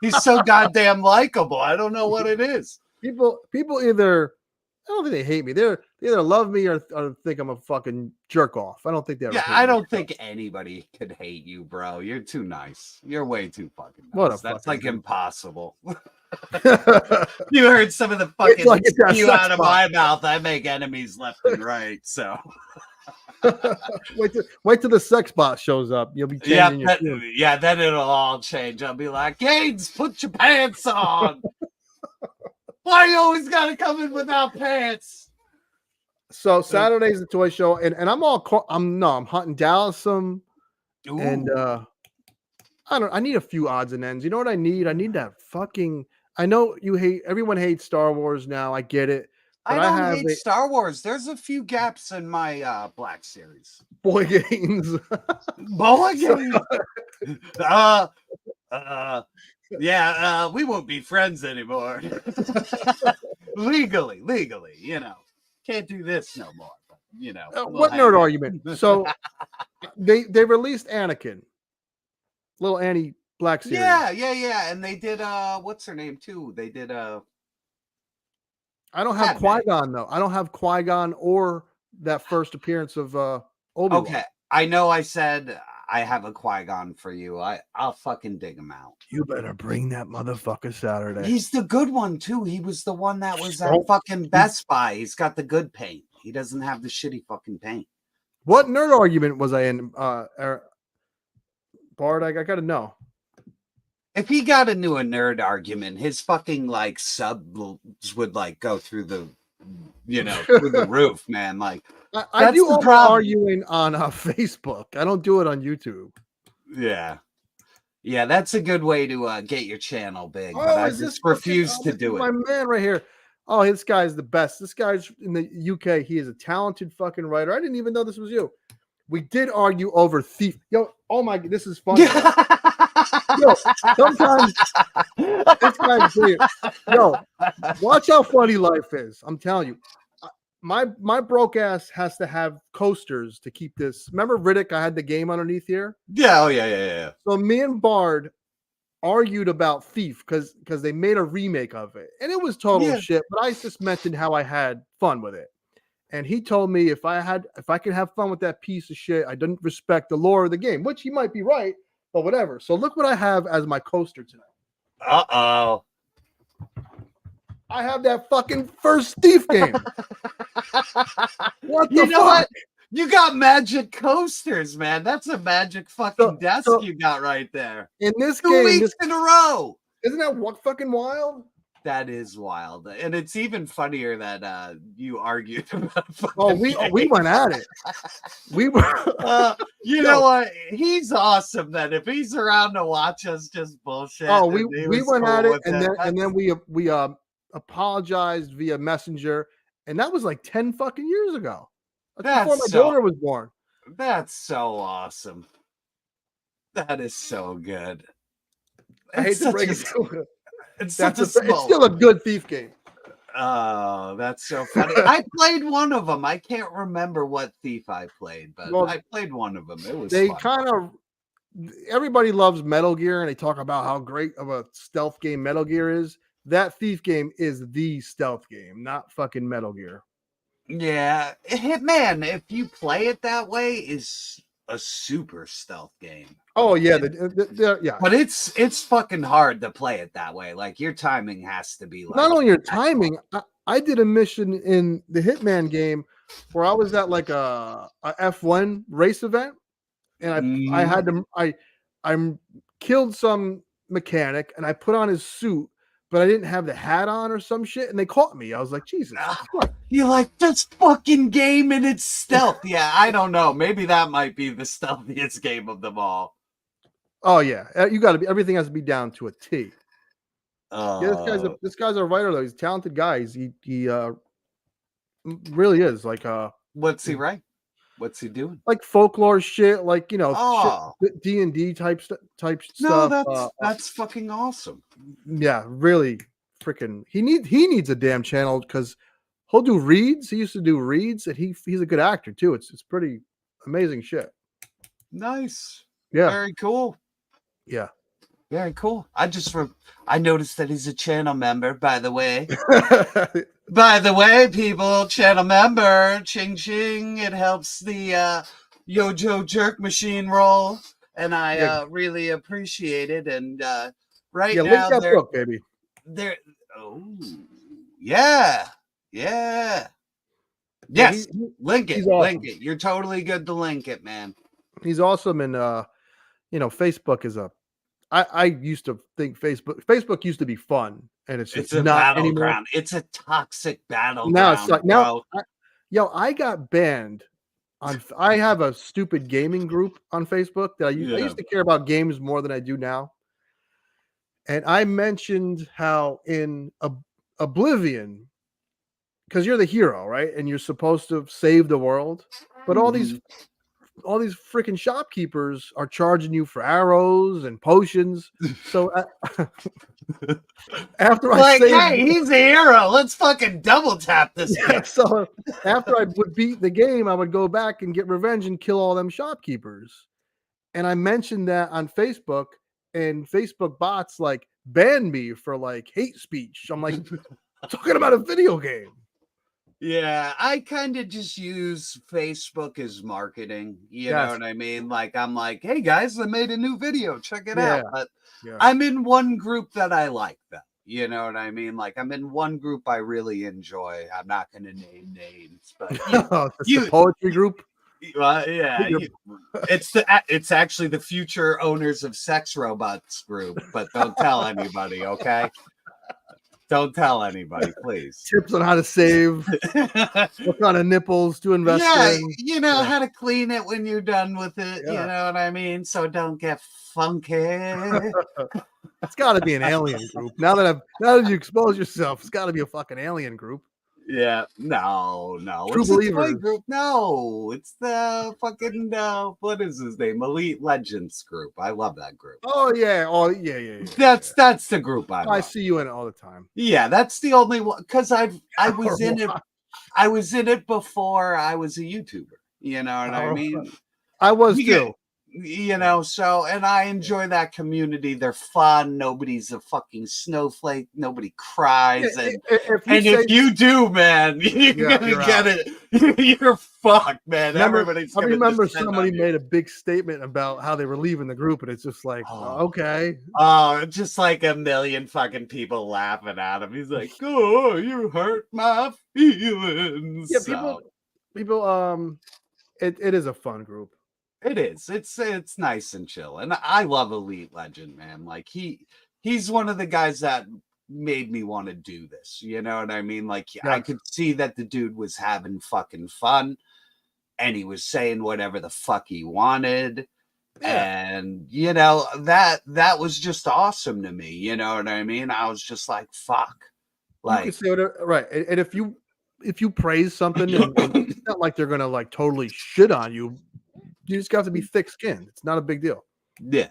he's so goddamn likable. I don't know what it is. People either, I don't think they hate me. They either love me or think I'm a fucking jerk off. I don't think they're. Yeah, I don't think anybody could hate you, bro. You're too nice. You're way too fucking nice. That's like impossible. You heard some of the fucking spew out of my mouth. I make enemies left and right. So wait till the sex bot shows up. You'll be changing then it'll all change. I'll be like, Gaines, put your pants on. Why you always gotta come in without pants? So Saturday's the toy show, and I'm hunting Dallas and I need a few odds and ends. You know what I need? I need that fucking. I know everyone hates Star Wars now. I get it. I don't hate Star Wars. There's a few gaps in my Black Series. Boy games. Boy games. We won't be friends anymore. legally, can't do this no more. But, what nerd argument? So they released Anakin, little Annie Black Series. Yeah, and they did what's her name too? They did I don't have Qui-Gon though. I don't have Qui-Gon or that first appearance of Obi-Wan. Okay, I know. I said I have a Qui-Gon for you. I'll fucking dig him out. You better bring that motherfucker Saturday. He's the good one too. He was the one that was at fucking Best Buy. He's got the good paint. He doesn't have the shitty fucking paint. What nerd argument was I in? Bard, I gotta know. If he got into a nerd argument, his fucking like subs would like go through the, through the roof, man. Like I do all my arguing on Facebook. I don't do it on YouTube. Yeah, that's a good way to get your channel big. But I just refuse to do it. My man right here. Oh, this guy's the best. This guy's in the UK. He is a talented fucking writer. I didn't even know this was you. We did argue over Thief. Yo, oh my, this is funny. Yo, sometimes this guy's brilliant. Yo, watch how funny life is. I'm telling you. My broke ass has to have coasters to keep this. Remember Riddick? I had the game underneath here. Yeah. Oh, yeah. So me and Bard argued about Thief because they made a remake of it, and it was total shit. But I just mentioned how I had fun with it, and he told me if I could have fun with that piece of shit, I didn't respect the lore of the game, which he might be right, but whatever. So look what I have as my coaster tonight. Uh-oh. I have that fucking first Thief game. What the You know fuck? what? You got magic coasters, man. That's a magic fucking desk you got right there. In this 2 game, weeks in a row. isn't that what fucking wild? That is wild, and it's even funnier that you argued about. Oh, we went at it. We were. You know what? He's awesome. Then if he's around to watch us just bullshit. Oh, we went at it, and then we apologized via Messenger, and that was like 10 fucking years ago. That's before my daughter was born. That's so awesome. That is so good. I hate to break it to you. It's still a good Thief game. Oh, that's so funny. I played one of them. I can't remember what Thief I played, but I played one of them. It was fun. Everybody loves Metal Gear, and they talk about how great of a stealth game Metal Gear is. That Thief game is the stealth game, not fucking Metal Gear. Yeah, Hitman, if you play it that way, is a super stealth game. Oh yeah, yeah. But it's fucking hard to play it that way. Like your timing has to be like not only your timing. I did a mission in the Hitman game where I was at like a F1 race event, and I had to I killed some mechanic and I put on his suit, but I didn't have the hat on or some shit, and they caught me. I was like, Jesus. You're like, this fucking game and it's stealth. Yeah, I don't know. Maybe that might be the stealthiest game of them all. Oh yeah, you got to be. Everything has to be down to a T. Yeah, this guy's a writer though. He's a talented guy. He really is. Like what's he write? What's he doing? Like folklore shit, like D&D type stuff. No, that's fucking awesome. Yeah, really freaking. He needs a damn channel because he'll do reads. He used to do reads, and he's a good actor too. It's pretty amazing shit. Nice. Yeah. Very cool. Yeah. Very cool. I noticed that he's a channel member, by the way. By the way, people, channel member, ching ching. It helps the YoJoeJerk machine roll, and I really appreciate it. And right now, link that book, baby. Yes, link it, awesome. Link it. You're totally good to link it, man. He's awesome, and Facebook is I used to think Facebook used to be fun, and it's a not anymore. Ground. It's a toxic battleground. Now it's like I got banned on. I have a stupid gaming group on Facebook that I used to care about games more than I do now. And I mentioned how in Oblivion, because you're the hero, right? And you're supposed to save the world, but all these freaking shopkeepers are charging you for arrows and potions. So after I saved, hey, he's a hero. Let's fucking double tap this. Yeah, so after I would beat the game, I would go back and get revenge and kill all them shopkeepers. And I mentioned that on Facebook, and Facebook bots like banned me for like hate speech. I'm like, talking about a video game. Yeah, I kind of just use Facebook as marketing. You know what I mean? Like, I'm like, hey guys, I made a new video. Check it out. But I'm in one group that I like, though. You know what I mean? Like, I'm in one group I really enjoy. I'm not going to name names, but the poetry group. It's actually the future owners of sex robots group, but don't tell anybody, okay? Don't tell anybody, please. Tips on how to save, what kind of nipples to invest in. How to clean it when you're done with it. Yeah. You know what I mean? So don't get funky. It's got to be an alien group. Now that you expose yourself, it's got to be a fucking alien group. Yeah, no. True it's believers. The group. No, it's the fucking what is his name? Elite Legends group. I love that group. Oh yeah. That's the group I see you in it all the time. Yeah, that's the only one because I was in it. I was in it before I was a YouTuber. You know what I mean? I was too. You know, so, and I enjoy that community. They're fun. Nobody's a fucking snowflake. Nobody cries. And if you do, man, you're gonna you're get out. it. You're fucked, man. I remember descend somebody on you. made a big statement about how they were leaving the group, and it's just like, okay. Oh, just like a million fucking people laughing at him. He's like, "Oh, you hurt my feelings." Yeah, So, people. It is a fun group. it is. It's nice and chill, and I love Elite Legend, man. Like he's one of the guys that made me want to do this. You know what I mean? Like I could see that the dude was having fucking fun, and he was saying whatever the fuck he wanted. Yeah. And you know that was just awesome to me. You know what I mean? I was just like, fuck. Like, you can say whatever, right? And if you praise something, and it's not like they're gonna like totally shit on you. You just got to be thick-skinned. It's not a big deal. Yeah.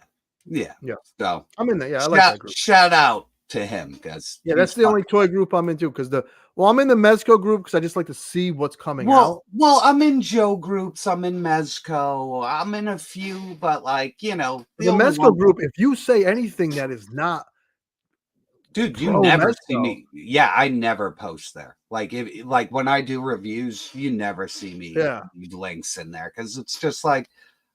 So I'm in there. Yeah, I like that group. Shout out to him, because that's the only toy group I'm into. Because I'm in the Mezco group because I just like to see what's coming out. Well, I'm in Joe groups. I'm in Mezco. I'm in a few, but like, you know, the Mezco group. If you say anything that is not, dude, you never see me. Yeah, I never post there. Like when I do reviews, you never see me. Links in there because it's just like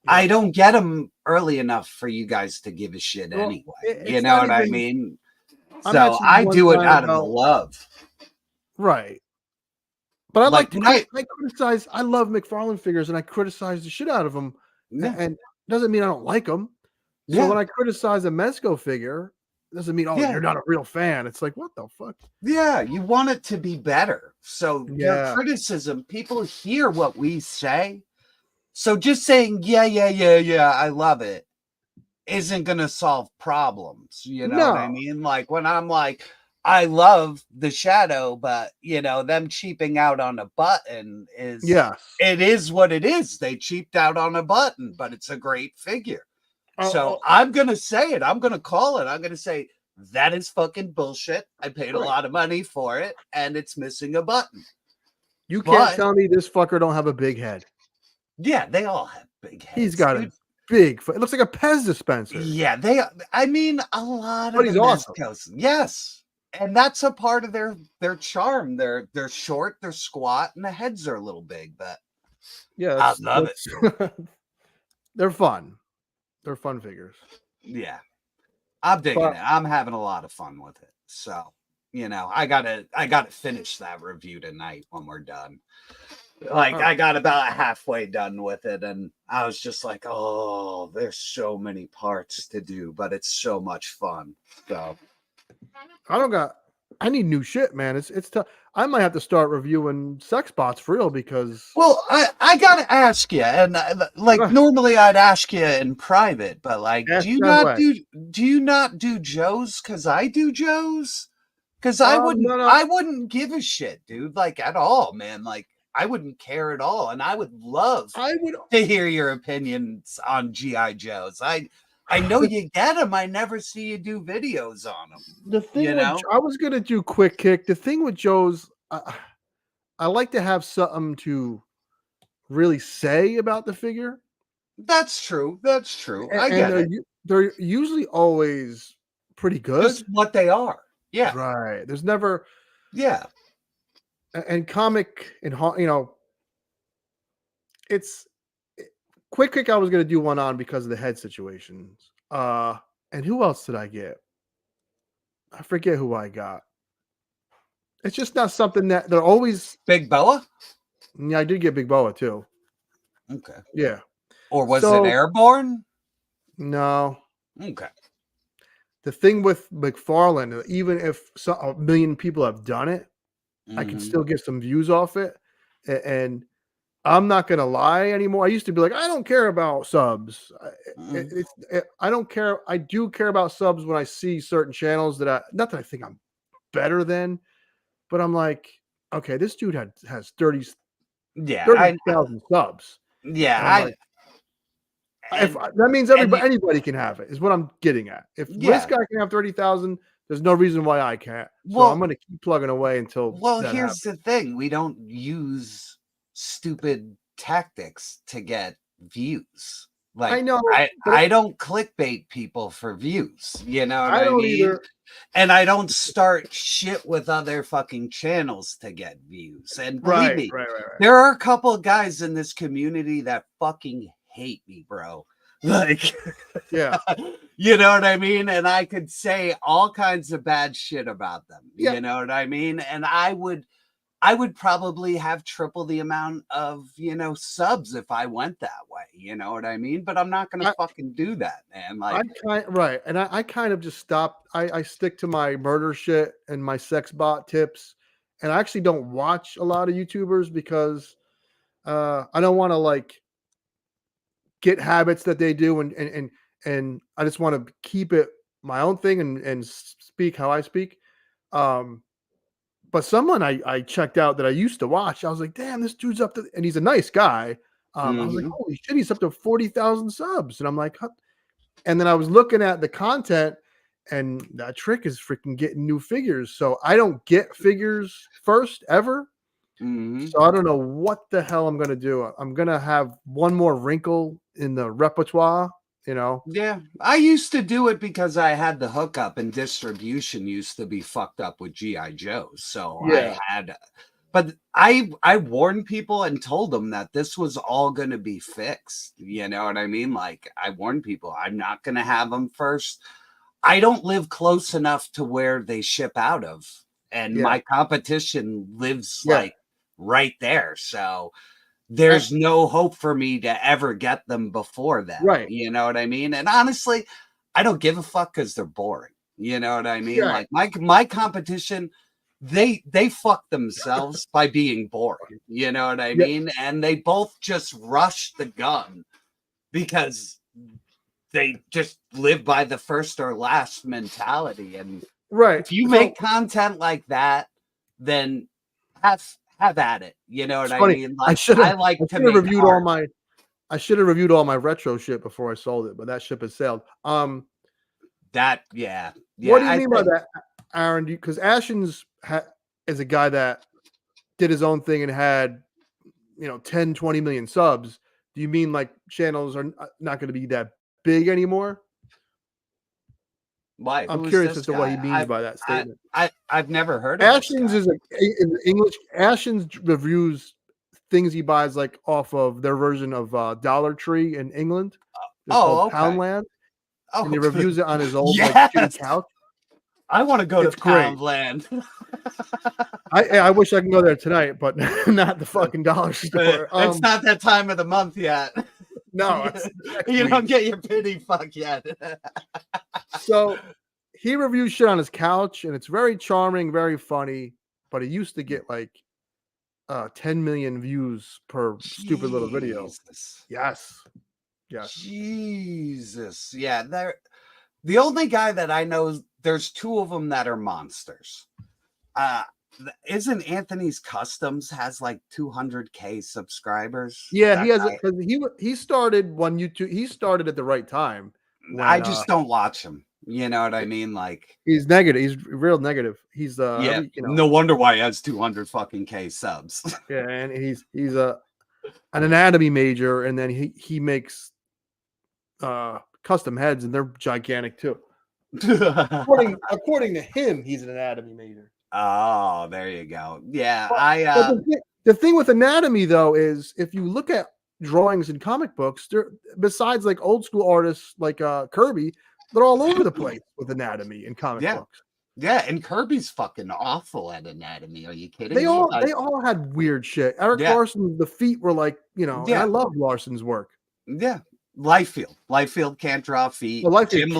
I don't get them early enough for you guys to give a shit anyway. You know what I mean? So I do it out of love, right? But I I criticize. I love Mcfarlane figures, and I criticize the shit out of them. Yeah. And doesn't mean I don't like them. So when I criticize a Mezco figure, doesn't mean you're not a real fan. It's like, what the fuck? Yeah, you want it to be better. So your criticism, people hear what we say. So just saying, yeah, I love it, isn't gonna solve problems. You know what I mean? Like when I'm like, I love the Shadow, but you know, them cheaping out on a button is it is what it is. They cheaped out on a button, but it's a great figure. So I'm going to say it. I'm going to call it. I'm going to say that is fucking bullshit. I paid a lot of money for it, and it's missing a button. You can't tell me this fucker don't have a big head. Yeah, they all have big heads. He's got a big foot. It looks like a Pez dispenser. Yeah, I mean, a lot of he's awesome. Yes. And that's a part of their charm. They're short, they're squat, and the heads are a little big, but I love it. They're fun. They're fun figures. Yeah. I'm digging it. I'm having a lot of fun with it. So, you know, I gotta finish that review tonight when we're done. Like I got about halfway done with it, and I was just like, oh, there's so many parts to do, but it's so much fun. So I need new shit, man. It's tough. I might have to start reviewing sex bots for real because. Well, I gotta ask you, and normally I'd ask you in private, but like, do you not do Joe's? Because I do Joe's. Because I wouldn't give a shit, dude. Like at all, man. Like I wouldn't care at all, and I would love to hear your opinions on GI Joes. I know you get them. I never see you do videos on them. The thing I was gonna do Quick Kick. The thing with Joe's, I like to have something to really say about the figure. That's true. I get it. They're usually always pretty good. Just what they are. Yeah. Right. There's never. Yeah. And comic and it's. Quick Kick, I was going to do one on because of the head situations. And who else did I get? I forget who I got. It's just not something that they're always... Big Boa? Yeah, I did get Big Boa, too. Okay. Yeah. Or was it Airborne? No. Okay. The thing with Mcfarlane, even if a million people have done it, I can still get some views off it. And... I'm not going to lie anymore. I used to be like, I don't care about subs. I don't care. I do care about subs when I see certain channels not that I think I'm better than, but I'm like, okay, this dude has 30,000 subs. Yeah. That means anybody can have it is what I'm getting at. If this guy can have 30,000, there's no reason why I can't. So I'm going to keep plugging away until. Well, here's the thing. We don't use stupid tactics to get views. Like, I know, I don't clickbait people for views. You know what I I don't mean? either. And I don't start shit with other fucking channels to get views. And believe me, Right. there are a couple of guys in this community that fucking hate me, bro. Like, Yeah. you know what I mean? And I could say all kinds of bad shit about them. Yeah. You know what I mean? And I would probably have triple the amount of, subs if I went that way. You know what I mean? But I'm not gonna fucking do that, man. Like, I kind of just stopped. I stick to my murder shit and my sex bot tips, and I actually don't watch a lot of YouTubers because I don't want to like get habits that they do, and I just want to keep it my own thing and speak how I speak. But someone I checked out that I used to watch, I was like, damn, this dude's up to, and he's a nice guy. I was like, holy shit, he's up to 40,000 subs. And I'm like, huh? And then I was looking at the content, and that trick is freaking getting new figures. So I don't get figures first ever. So I don't know what the hell I'm going to do. I'm going to have one more wrinkle in the repertoire, Yeah, I used to do it because I had the hookup, and distribution used to be fucked up with GI Joes. So Yeah. but I warned people and told them that this was all going to be fixed. You know what I mean? Like, I warned people, I'm not going to have them first. I don't live close enough to where they ship out of, and my competition lives like right there. So there's no hope for me to ever get them before then. Right. You know what I mean? And honestly, I don't give a fuck because they're boring. You know what I mean? Right. Like my competition, they fuck themselves by being boring. You know what I mean? And they both just rush the gun because they just live by the first or last mentality. And if you make content like that, then have at it. You know what I mean? Like, I should have reviewed all my retro shit before I sold it, but that ship has sailed. What do you mean by that, Aaron? Because Ashens is a guy that did his own thing and had 10, 20 million subs. Do you mean like channels are not going to be that big anymore? Why? I'm curious as to what he means by that statement. I've never heard of Ashens is in English. Ashens reviews things he buys like off of their version of Dollar Tree in England. It's called Poundland. And he reviews it on his old like shitty couch. I want to go to Poundland. I wish I could go there tonight, but not the fucking dollar store. It's not that time of the month yet. No, you don't get your pity fuck yet. So he reviews shit on his couch, and it's very charming, very funny. But he used to get like 10 million views per stupid little video. Yes. Jesus. Yeah, the only guy that I know, there's two of them that are monsters. Isn't Anthony's Customs has like 200K subscribers? Yeah, he has. He started when YouTube. He started at the right time. I just don't watch him. You know what I mean? Like, he's negative. He's real negative. He's no wonder why he has 200 fucking K subs. Yeah, and he's an anatomy major, and then he makes custom heads, and they're gigantic too. According to him, he's an anatomy major. Oh, there you go. Yeah, but the thing with anatomy though is if you look at drawings in comic books, besides like old school artists like Kirby, they're all over the place with anatomy in comic books. Yeah, and Kirby's fucking awful at anatomy. Are you kidding? They all had weird shit. Eric Larson, the feet were like, I love Larson's work. Yeah. Liefeld can't draw feet. Well, Jim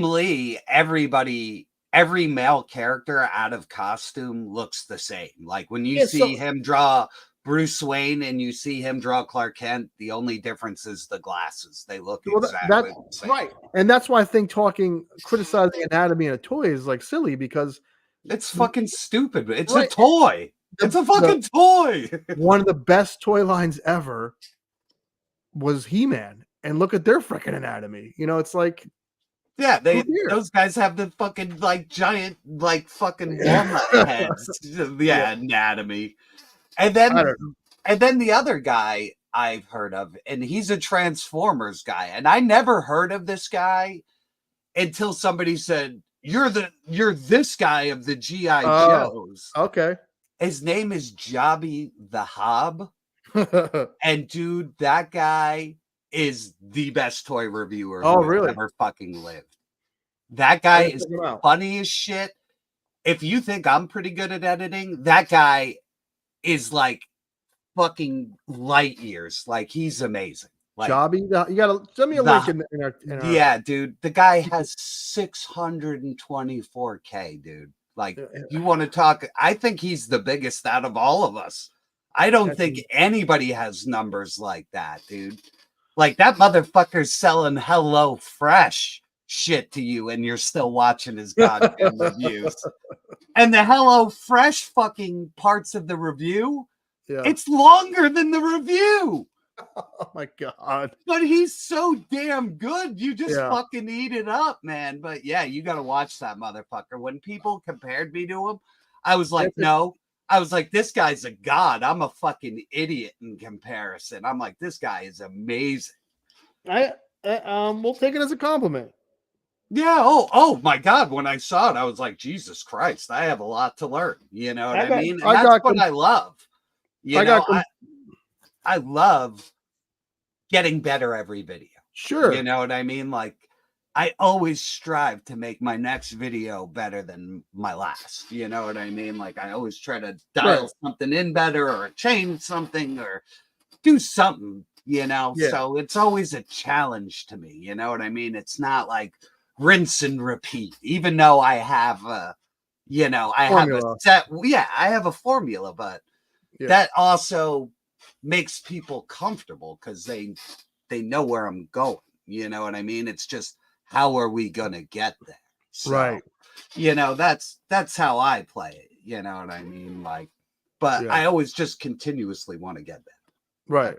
Lee, every male character out of costume looks the same. Like when you see him draw Bruce Wayne and you see him draw Clark Kent, the only difference is the glasses. They look exactly the same. Right. And that's why I think criticizing anatomy in a toy is like silly, because it's fucking stupid. It's a toy. It's a fucking toy. One of the best toy lines ever was He-Man, and look at their freaking anatomy. It's like, yeah, those guys have the fucking like giant like fucking walnut heads. Anatomy. And then the other guy, I've heard of, and he's a Transformers guy, and I never heard of this guy until somebody said, you're this guy of the G.I. Joes. Okay. His name is Jobby the Hob. And dude, that guy is the best toy reviewer who has ever fucking lived. That guy is funny as shit. If you think I'm pretty good at editing, that guy is like fucking light years. Like, he's amazing. Like, Jobby, you gotta send me a link in our yeah, dude. The guy has 624K, dude. Like, you want to talk? I think he's the biggest out of all of us. I don't think anybody has numbers like that, dude. Like, that motherfucker's selling Hello Fresh shit to you, and you're still watching his goddamn reviews. And the Hello Fresh fucking parts of the review, it's longer than the review. Oh my god. But he's so damn good. You just fucking eat it up, man. But yeah, you got to watch that motherfucker. When people compared me to him, I was like, no. I was like, this guy's a god. I'm a fucking idiot in comparison. I'm like, this guy is amazing. We'll take it as a compliment. Yeah. Oh my God. When I saw it, I was like, Jesus Christ, I have a lot to learn. You know what I mean? And that's what I love. I love getting better every video. Sure. You know what I mean? Like, I always strive to make my next video better than my last. You know what I mean? Like, I always try to dial something in better or change something or do something, you know? Yeah. So it's always a challenge to me. You know what I mean? It's not like rinse and repeat, even though I have a, you know, I have a set. Yeah, I have a formula, but that also makes people comfortable because they know where I'm going. You know what I mean? It's just, how are we gonna get there? So, you know, that's how I play it. You know what I mean? Like, but I always just continuously want to get there. Right.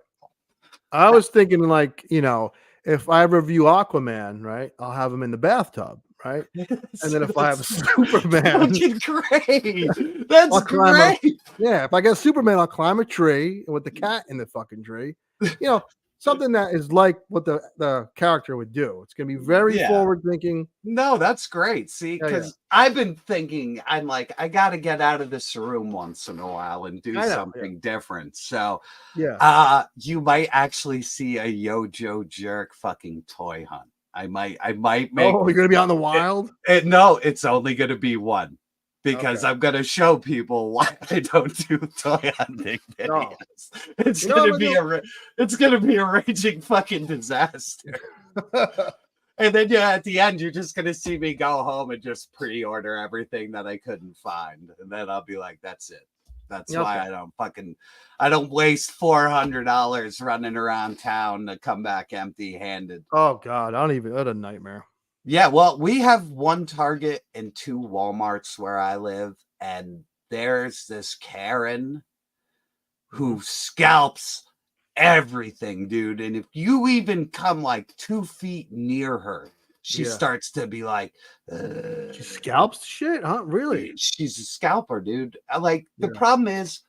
I was thinking, like, you know, if I review Aquaman, right, I'll have him in the bathtub, right? And then if I have Superman, great. That's great. If I get Superman, I'll climb a tree with the cat in the fucking tree. You know, something that is like what the character would do. It's gonna be very forward thinking. No, that's great. See, because I've been thinking, I'm like, I gotta get out of this room once in a while and do something different. So you might actually see a YoJoeJerk fucking toy hunt. I might make. Oh, you're gonna be on the wild? No, it's only gonna be one. Because I'm gonna show people why I don't do toy hunting videos. It's gonna be a raging fucking disaster. And then at the end, you're just gonna see me go home and just pre-order everything that I couldn't find, and then I'll be like, "That's it." That's why I don't waste $400 running around town to come back empty-handed. Oh God, what a nightmare. Yeah, well, we have one Target and 2 Walmarts where I live, and there's this Karen who scalps everything, dude. And if you even come like 2 feet near her, she starts to be like, she scalps shit, huh? Really? She's a scalper, dude. Like, the problem is,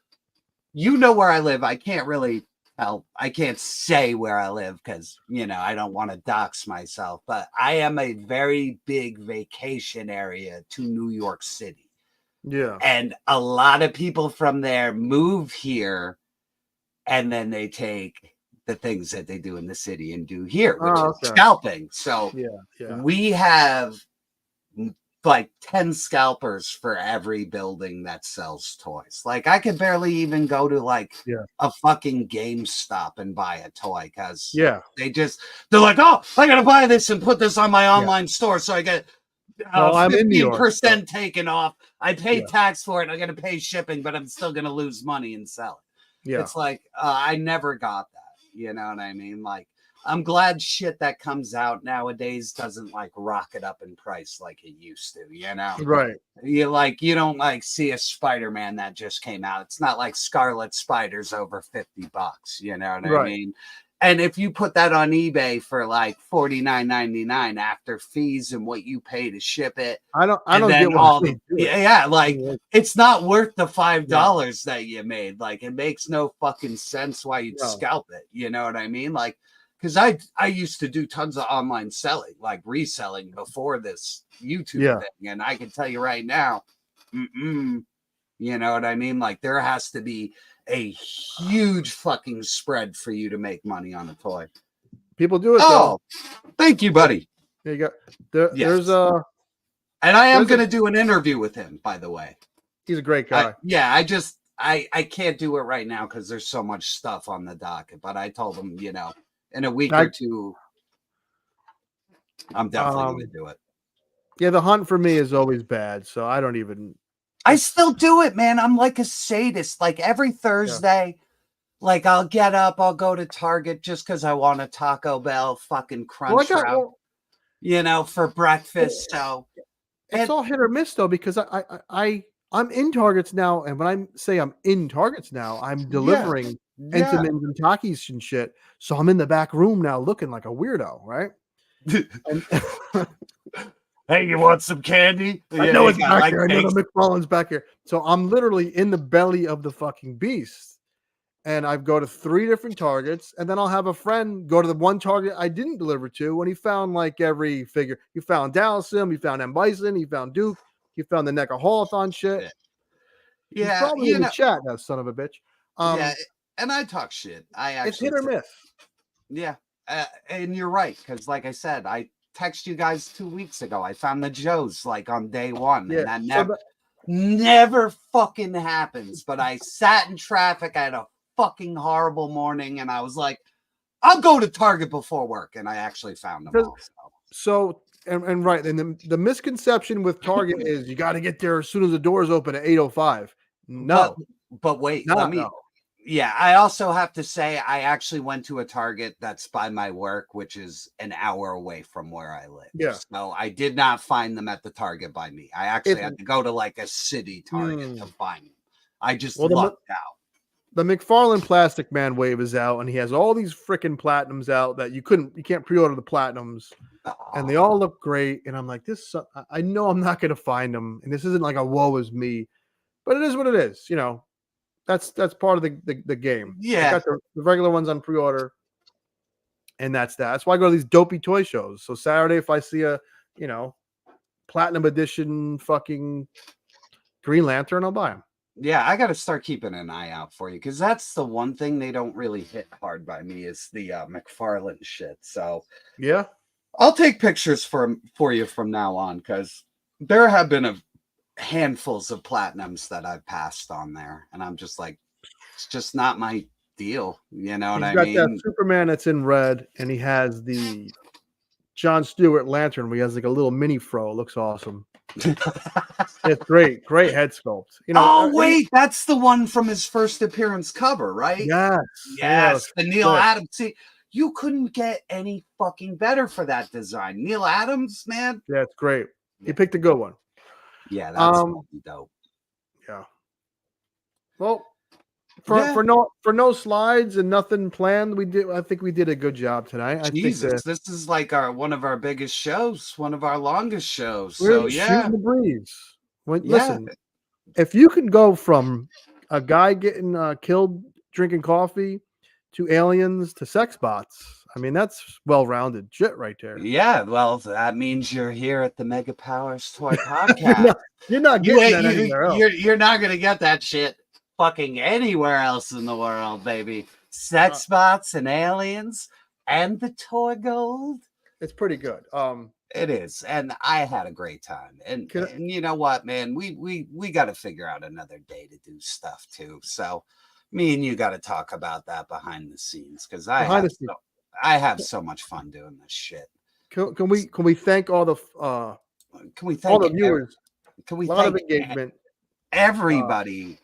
you know where I live. I can't really I can't say where I live because, you know, I don't want to dox myself, but I am a very big vacation area to New York City. Yeah. And a lot of people from there move here and then they take the things that they do in the city and do here, which is scalping. So we have like 10 scalpers for every building that sells toys. Like, I could barely even go to like a fucking GameStop and buy a toy because they're like, oh, I gotta buy this and put this on my online store so I get 15% taken off. I pay tax for it and I gotta pay shipping, but I'm still gonna lose money and sell it. It's like, I never got that. You know what I mean? Like, I'm glad shit that comes out nowadays doesn't like rocket up in price like it used to, you know? Right. You don't like see a Spider-Man that just came out. It's not like Scarlet Spider's over $50, you know what I mean? And if you put that on eBay for like $49.99 after fees and what you pay to ship it, I don't and then get what all they the do it. yeah, like it's not worth the $5 that you made. Like it makes no fucking sense why you'd No. scalp it. You know what I mean? Like, because I used to do tons of online selling, like reselling before this YouTube thing, and I can tell you right now, you know what I mean? Like there has to be a huge fucking spread for you to make money on a toy. People do it Oh, though. thank you, buddy. There you go. There's a, and I am going to do an interview with him, by the way. he's a great guy. I can't do it right now because there's so much stuff on the docket. But I told him, you know, in a week or two, I'm definitely going to do it. Yeah, the hunt for me is always bad, so I don't even. I still do it, man. I'm like a sadist. Like every Thursday, like I'll get up, I'll go to Target just because I want a Taco Bell fucking crunch wrap, you know, for breakfast. So it's all hit or miss though, because I'm in Targets now, and when I say I'm in Targets now, I'm delivering Entenmann's and Takis and shit. So I'm in the back room now, looking like a weirdo, right? Hey, you want some candy? I know it's back here. I know the Mcfarlane's back here. So I'm literally in the belly of the fucking beast. And I go to 3 different Targets, and then I'll have a friend go to the one Target I didn't deliver to, when he found like every figure. He found Dalsim, he found M. Bison, he found Duke, he found the NECA Haulathon shit. Yeah, he's probably in the chat, that son of a bitch. And I talk shit. It's hit or miss. Yeah, and you're right, because like I said, I text you guys 2 weeks ago. I found the Joes like on day 1, and that never fucking happens. But I sat in traffic. I had a fucking horrible morning, and I was like, I'll go to Target before work, and I actually found them all. So right, and the misconception with Target is you got to get there as soon as the doors open at 8:05. No, but wait, I also have to say I actually went to a Target that's by my work, which is an hour away from where I live. Yeah. So I did not find them at the Target by me. I actually had to go to like a city Target to find them. I just lucked out. The Mcfarlane Plastic Man wave is out, and he has all these freaking platinums out that you can't pre-order the platinums, and they all look great. And I'm like, I know I'm not going to find them, and this isn't like a woe is me, but it is what it is. You know, that's part of the game. Yeah, I got the regular ones on pre-order, and that's that. That's why I go to these dopey toy shows. So Saturday, if I see a platinum edition fucking Green Lantern, I'll buy them. Yeah, I got to start keeping an eye out for you, because that's the one thing they don't really hit hard by me is the Mcfarlane shit. So yeah, I'll take pictures for you from now on, because there have been handfuls of platinums that I've passed on there, and I'm just like, it's just not my deal. You know what I mean? He's got that Superman that's in red, and he has the John Stewart Lantern where he has like a little mini fro. It looks awesome. It's great head sculpt. Wait, that's the one from his first appearance cover, right? Yes, the Neil Adams. See, you couldn't get any fucking better for that design. Neil Adams, man. Yeah, it's great. He picked a good one. Yeah, that's dope. Yeah. Well, for no slides and nothing planned, I think we did a good job tonight. Jesus, this is like one of our biggest shows, one of our longest shows. We're shooting the breeze. Listen, if you can go from a guy getting killed drinking coffee to aliens to sex bots, I mean, that's well-rounded shit right there. Yeah, well, that means you're here at the Mega Powers Toy Podcast. you're not getting that anywhere else. You're not gonna get that shit fucking anywhere else in the world, baby. Sex bots and aliens and the toy gold. It's pretty good. It is, and I had a great time. And you know what, man, we got to figure out another day to do stuff too. So me and you got to talk about that behind the scenes, because I have so much fun doing this shit. Can we thank all the viewers? Can we a lot thank of engagement, everybody,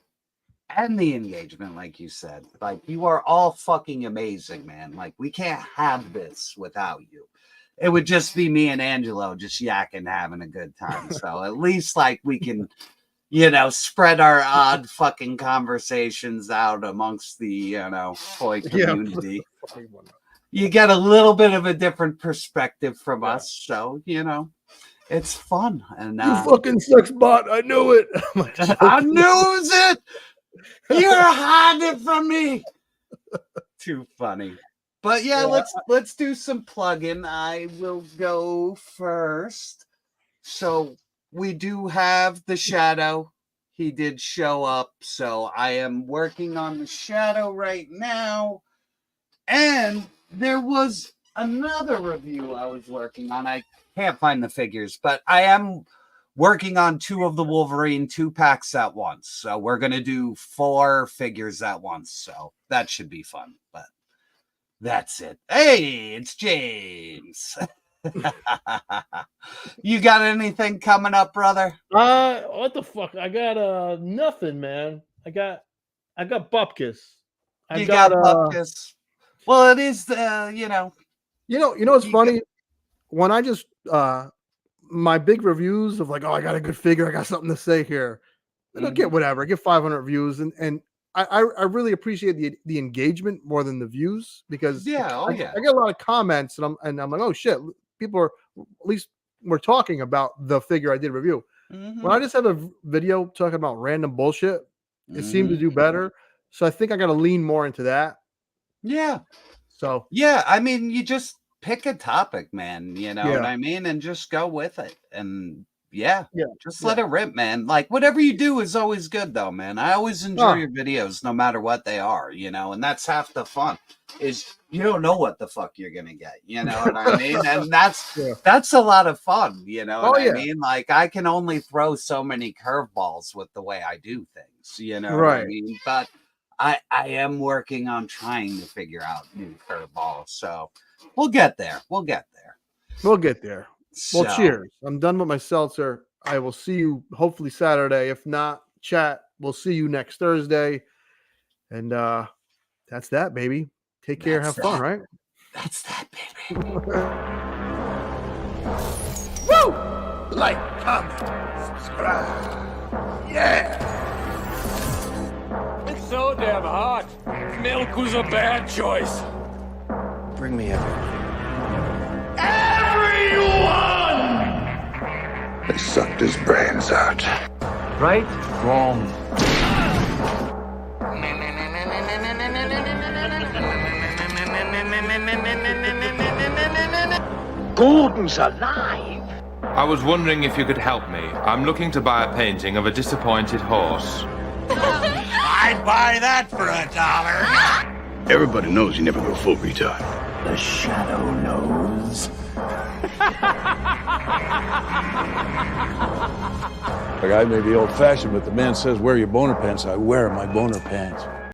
and the engagement, like you said. Like, you are all fucking amazing, man. Like, we can't have this without you. It would just be me and Angelo just yakking, having a good time. So at least like we can, spread our odd fucking conversations out amongst the, toy community. you get a little bit of a different perspective from us. So, it's fun. And You fucking sex bot. I knew it. I knew it. You're hiding from me. Too funny. But yeah, let's do some plugging. I will go first. So we do have the Shadow. He did show up. So I am working on the Shadow right now. And there was another review I was working on. I can't find the figures, but I am working on 2 of the Wolverine 2-packs at once. So we're going to do 4 figures at once. So that should be fun. But that's it. Hey, it's James. You got anything coming up, brother? What the fuck? I got nothing, man. I got Bupkis. You got Bupkis. Well, it is It's funny when I just my big reviews of like, oh, I got a good figure, I got something to say here. I don't get whatever. I get 500 views, and I really appreciate the engagement more than the views, because I get a lot of comments, and I'm like, oh shit, people are, at least we're talking about the figure I did review. When I just have a video talking about random bullshit, it seemed to do better. So I think I got to lean more into that. Yeah. So yeah, I mean, you just pick a topic, man. You know what I mean, and just go with it. And just let it rip, man. Like, whatever you do is always good, though, man. I always enjoy your videos, no matter what they are. And that's half the fun. Is you don't know what the fuck you're gonna get. You know what I mean? And that's a lot of fun. You know what I mean? Like, I can only throw so many curveballs with the way I do things. You know what I mean? But I am working on trying to figure out new curveballs. So we'll get there. We'll get there. Well, cheers. I'm done with my seltzer. I will see you hopefully Saturday. If not, chat, we'll see you next Thursday. And that's that, baby. Take care. Have fun, right? That's that, baby. Woo! Like, comment, subscribe. Yeah! It's so damn hot. Milk was a bad choice. Bring me everyone. They sucked his brains out. Right? Wrong. Gordon's alive. I was wondering if you could help me. I'm looking to buy a painting of a disappointed horse. I'd buy that for $1. Everybody knows you never go full retard. The Shadow knows. Like, I may be old-fashioned, but the man says wear your boner pants. I wear my boner pants.